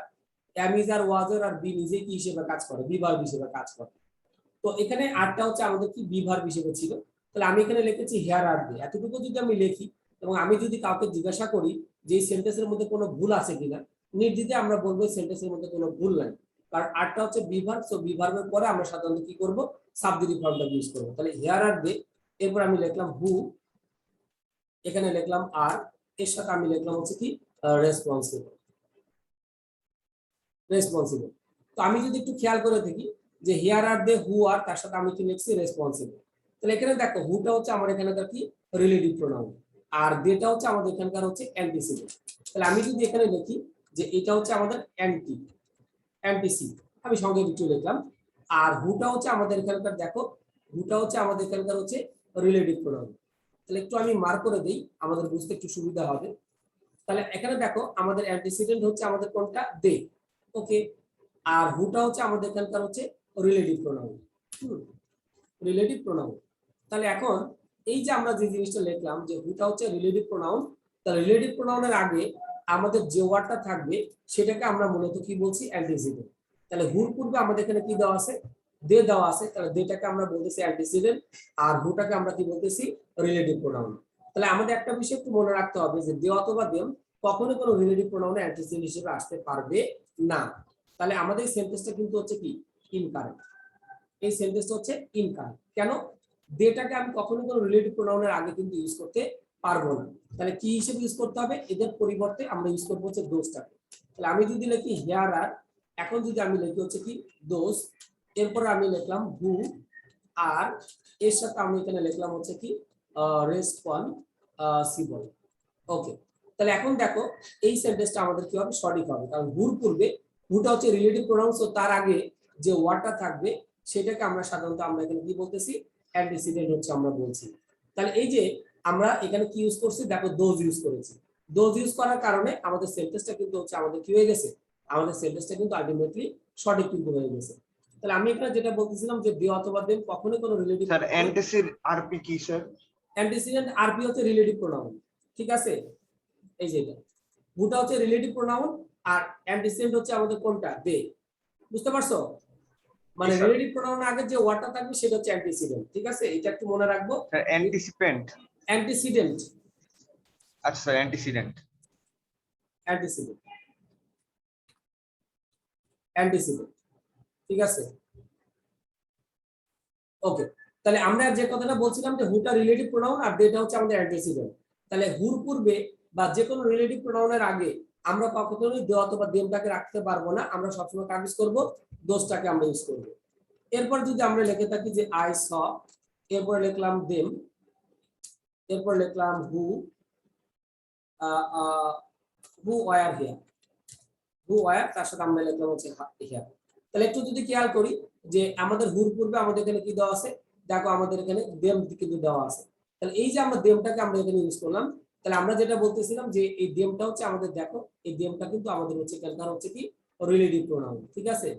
এম ইজ আর ওয়াজ আর বি নিজে কি হিসেবে কাজ করে, বি ভার্ব হিসেবে কাজ করে। তো এখানে আরটা হচ্ছে আমাদের কি বি ভার্ব হিসেবে ছিল। তাহলে আমি এখানে লিখেছি হেয়ার আর দে, এতটুকু যদি আমি লিখি এবং আমি যদি কাউকে জিজ্ঞাসা করি যে এই সেন্টেন্সের মধ্যে কোনো ভুল আছে কিনা, নির্দ্বিধায় আমরা বলবো সেন্টেন্সের মধ্যে কোনো ভুল নাই, কারণ আরটা হচ্ছে বি ভার্ব। সো বি ভার্বের পরে আমরা সাধারণত কি করব, সাবজেক্টিভ ফর্মটা ইউজ করব। তাহলে হেয়ার আর দে, এরপর আমি লিখলাম হু এখানে লিখলাম আর, এর সাথে আমি লিখলাম হচ্ছে কি রেসপন্সিবল। রেসপন্সিবল। তো আমি যদি একটু খেয়াল করে দেখি যে হিয়ার আর দে হু আর, তার সাথে আমি কি লিখছি রেসপন্সিবল। তাহলে এখানে দেখো হুটা হচ্ছে আমার এখানকার কি রিলেটিভ প্রোনাউন, আর দেটা হচ্ছে আমাদের এখানকার হচ্ছে অ্যান্টিসিডেন্ট। তাহলে আমি যদি এখানে লিখি যে এটা হচ্ছে আমাদের অ্যান্টিসি, আমি সঙ্গে একটু লিখলাম। আর হুটা হচ্ছে আমাদের এখানকার, দেখো হুটা হচ্ছে আমাদের এখানকার হচ্ছে রিলেটিভ প্রোনাউন। তাহলে একটু আমি মার্ক করে দেই, আমাদের বুঝতে একটু সুবিধা হবে। তাহলে এখানে দেখো আমাদের অ্যান্টিসিডেন্ট হচ্ছে আমাদের কোনটা, দে, ওকে। আর হুটা হচ্ছে আমাদের এখানকার হচ্ছে রিলেটিভ প্রোনাউন, রিলেটিভ প্রোনাউন। তাহলে এখন এই যে আমরা যে জিনিসটা লিখলাম যে হুটা হচ্ছে রিলেটিভ প্রোনাউন, তাহলে রিলেটিভ প্রোনাউনের আগে আমাদের যে ওয়ার্ডটা থাকবে সেটাকে আমরা মূলত কি বলছি, অ্যান্টিসিডেন্ট। তাহলে হুর পূর্বে আমাদের এখানে কি দেওয়া আছে, দে দেওয়া আছে, তাহলে দেটাকে আমরা বলতেছি অ্যান্টিসিডেন্ট, আর হুটাকে আমরা কি বলতেছি, রিলেটিভ প্রোনাউন। তাহলে আমাদের একটা বিষয় একটু মনে রাখতে হবে যে দে অথবা দেম কখনো কোনো রিলেটিভ প্রোনাউনে অ্যান্টিসিডেন্ট হিসেবে আসতে পারবে না। তাহলে আমাদের এই সেন্টেন্সটা কিন্তু হচ্ছে কি ইনকারেক্ট। এই সেন্টেন্সটা হচ্ছে ইনকারেক্ট। কেন, দেটাকে আমি কখনো কোনো রিলেটিভ প্রোনাউনের আগে কিন্তু ইউজ করতে পারবো না। তাহলে কি হিসেবে ইউজ করতে হবে, এদের পরিবর্তে আমরা ইউজ করবো হচ্ছে দোজটাকে। তাহলে আমি যদি লিখি হিয়ার আর, এখন যদি আমি লিখি হচ্ছে কি দোজ, এরপর আমি লিখলাম হু আর, এর সাথে আমি এখানে লিখলাম হচ্ছে কি রেসপন্সিবল। ওকে। তাহলে এখন দেখো এই সেন্টেন্সটা আমাদের কি হবে, সঠিক হবে, কারণ হুর পূর্বে, হুটা হচ্ছে রিলেটিভ প্রোনাউন, তো তার আগে যে ওয়ার্ডটা থাকবে সেটাকে আমরা সাধারণত আমরা এখানে কি বলতেছি, অ্যান্টিসিডেন্ট হচ্ছে আমরা বলছি। তাহলে এই যে আমরা এখানে কি ইউজ করছি, দেখো দোজ ইউজ করেছি। দোজ ইউজ করার কারণে আমাদের সেন্টেন্সটা কিন্তু হচ্ছে আমাদের কি হয়ে গেছে, আমাদের সেন্টেন্সটা কিন্তু আলটিমেটলি সঠিক কিন্তু হয়ে গেছে। তাহলে আমি এখানে যেটা বলতেছিলাম যে দে অথবা দেম কখনোই কোনো রিলেটিভ, স্যার অ্যান্টিসিড আরপি কি স্যার? অ্যান্টিসিডেন্ট আরপি হচ্ছে রিলেটিভ প্রোনাউন, ঠিক আছে। এই যে এটা হুটা হচ্ছে রিলেটিভ প্রোনাউন, আর অ্যান্টিসিডেন্ট হচ্ছে আমাদের কোনটা, দে। বুঝতে পারছো, মানে স্যার রিলেটিভ প্রোনাউনের আগে যে ওয়ার্ডটা থাকবে সেটা হচ্ছে অ্যান্টিসিডেন্ট, ঠিক আছে, এটা একটু মনে রাখবো। স্যার অ্যান্টিসিপেন্ট। অ্যান্টিসিডেন্ট, আচ্ছা স্যার অ্যান্টিসিডেন্ট। অ্যান্টিসিডেন্ট, অ্যান্টিসিডেন্ট, ঠিক আছে, ওকে। তাহলে আমরা যে কথাটা বলছিলাম যে হুটা রিলেটিভ প্রোনাউন আর দেটা হচ্ছে আমাদের অ্যান্টিসিডেন্ট। তাহলে হুর পূর্বে বা যে কোনো রিলেটিভ প্রোনাউনের আগে আমরা কখনোই দে অথবা দেমটাকে রাখতে পারবো না, আমরা সবসময় কাজ করব দোষটাকে আমরা ইউজ করব। এরপর যদি আমরা লিখে থাকি যে আই স, এরপর লিখলাম দেম, এরপর লিখলাম who who were here, who were, তার সাথে আমরা লিখলাম হচ্ছে হিয়ার। তাহলে একটু যদি খেয়াল করি যে আমাদের হুর পূর্বে আমাদের এখানে কি দেওয়া আছে, দেখো আমাদের এখানে দেম কিন্তু দেওয়া আছে। তাহলে এই যে আমরা দেমটাকে আমরা এখানে ইউজ করলাম, তাহলে আমরা যেটা বলতেছিলাম যে এই দেমটা হচ্ছে আমাদের, দেখো এই দেমটা কিন্তু আমাদের হচ্ছে এখানকার হচ্ছে কি রিলেটিভ প্রোনাউন, ঠিক আছে।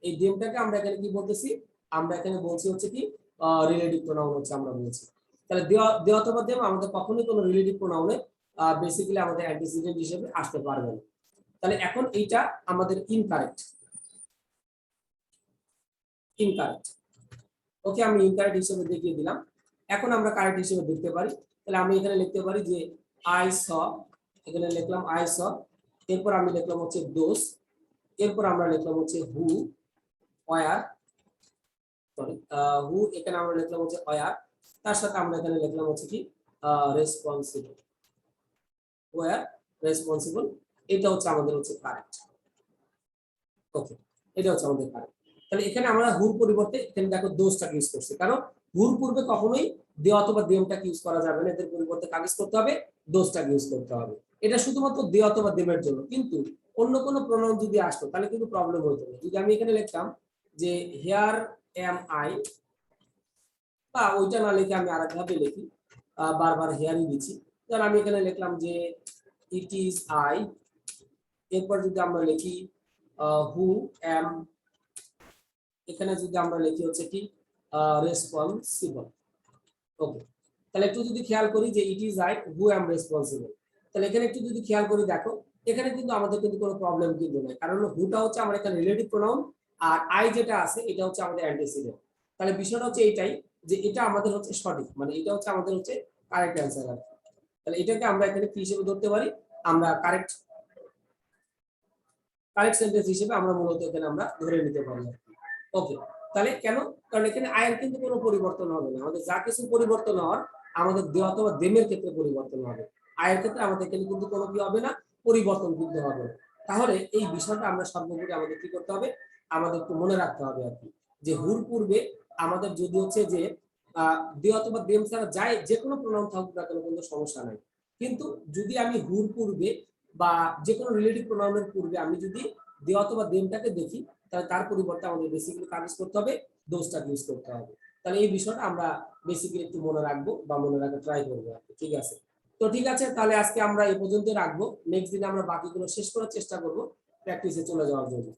এই দেমটাকে আমরা এখানে কি বলতেছি, আমরা এখানে বলছি হচ্ছে কি রিলেটিভ প্রোনাউন হচ্ছে আমরা বলছি। তাহলে দে অথবা দেম আমাদের কখনোই কোনো রিলেটিভ প্রোনাউনে বেসিক্যালি আমাদের অ্যান্টিসিডেন্ট হিসেবে আসতে পারবে না। তাহলে এখন এইটা আমাদের ইনকারেক্ট, ইনকারেক্ট, ওকে, আমি ইনকারেক্ট হিসেবে দেখিয়ে দিলাম। এখন আমরা কারেক্ট হিসেবে দেখতে পারি। তাহলে আমি এখানে লিখতে পারি যে আই স, এখানে লিখলাম আই স, এরপর আমি লিখলাম হচ্ছে দোজ, এরপর আমরা লিখলাম হচ্ছে হু ওয়ার, সরি হু, এখানে আমরা লিখলাম হচ্ছে ওয়ার, তার সাথে আমরা এখানে লিখলাম হচ্ছে কি রেসপন্সিবল, ওয়ার রেসপন্সিবল। এটা হচ্ছে আমাদের হচ্ছে কারেক্ট, ওকে, এটা হচ্ছে আমাদের কারেক্ট। তাহলে এখানে আমরা হুর পরিবর্তে এখানে দেখো দোষটাকে ইউজ করছি, কারণ হুর পূর্বে কখনোই দে অথবা দেমটাকে ইউজ করা যাবে না, এদের পরিবর্তে কাগজ করতে হবে, দোষটাকে ইউজ করতে হবে। এটা শুধুমাত্র দে অথবা দেমের জন্য, কিন্তু অন্য কোনো প্রোনাউন যদি আসতো তাহলে কিন্তু প্রবলেম হতো না। যদি আমি এখানে লিখতাম যে হিয়ার এম আই, বা ওইটা না লিখে আমি আরেকভাবে লিখি, বারবার হেয়ারই দিচ্ছি, ধর আমি এখানে লিখলাম যে ইট ইজ আই, এরপর যদি আমরা লিখি হু এম, এখানে যদি আমরা লিখি হচ্ছে কি রেসপন্সিবল, ওকে। তাহলে একটু যদি খেয়াল করি যে it is I who am responsible, তাহলে এখানে একটু যদি খেয়াল করি দেখো এখানে কিন্তু আমাদের কিন্তু কোনো প্রবলেম কিন্তু নেই, কারণ হুটা হচ্ছে আমার এখানে রিলেটিভ প্রোনাউন, আর আই যেটা আছে এটা হচ্ছে আমাদের অ্যান্টিসিডেন্ট। তাহলে বিষয়টা হচ্ছে এইটাই যে এটা আমাদের হচ্ছে সঠিক, মানে এটা হচ্ছে আমাদের হচ্ছে কারেক্ট অ্যান্সার আর কি। তাহলে এটাকে আমরা এখানে কি হিসেবে ধরতে পারি, আমরা কারেক্ট কারেক্ট সেন্টেন্স হিসেবে আমরা মূলত এখানে আমরা ধরে নিতে পারি। ওকে, তাহলে কেন, কারণ এখানে আয়ের কিন্তু কোনো পরিবর্তন হবে না, আমাদের যা কিছু পরিবর্তন হওয়ার আমাদের দে অথবা দেমের ক্ষেত্রে পরিবর্তন হবে। আয়ের ক্ষেত্রে আমাদের এখানে কিন্তু কোনো কি হবে না, পরিবর্তন কিন্তু হবে না। তাহলে এই বিষয়টা আমরা সর্বোপরি আমাদের কি করতে হবে, আমাদের একটু মনে রাখতে হবে আর কি, যে হুর পূর্বে আমাদের যদি হচ্ছে যে দে অথবা দেম ছাড়া যায় যে কোনো প্রোনাউন থাকুক না কেন কিন্তু সমস্যা নাই। কিন্তু যদি আমি হুর পূর্বে বা যে কোনো রিলেটিভ প্রোনাউনের পূর্বে আমি যদি দে অথবা দেমটাকে দেখি, তাহলে তার পরিবর্তে আমাদের বেসিক্যালি কাজ করতে হবে, দোজটা ইউজ করতে হবে। তাহলে এই বিষয়টা আমরা বেসিক্যালি একটু মনে রাখবো বা মনে রাখার ট্রাই করবো আর কি। ঠিক আছে, তো ঠিক আছে, তাহলে আজকে আমরা এই পর্যন্ত রাখবো। নেক্সট দিন আমরা বাকিগুলো শেষ করার চেষ্টা করবো, প্র্যাকটিসে চলে যাওয়ার জন্য।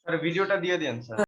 স্যার ভিডিওটা দিয়ে দিন স্যার।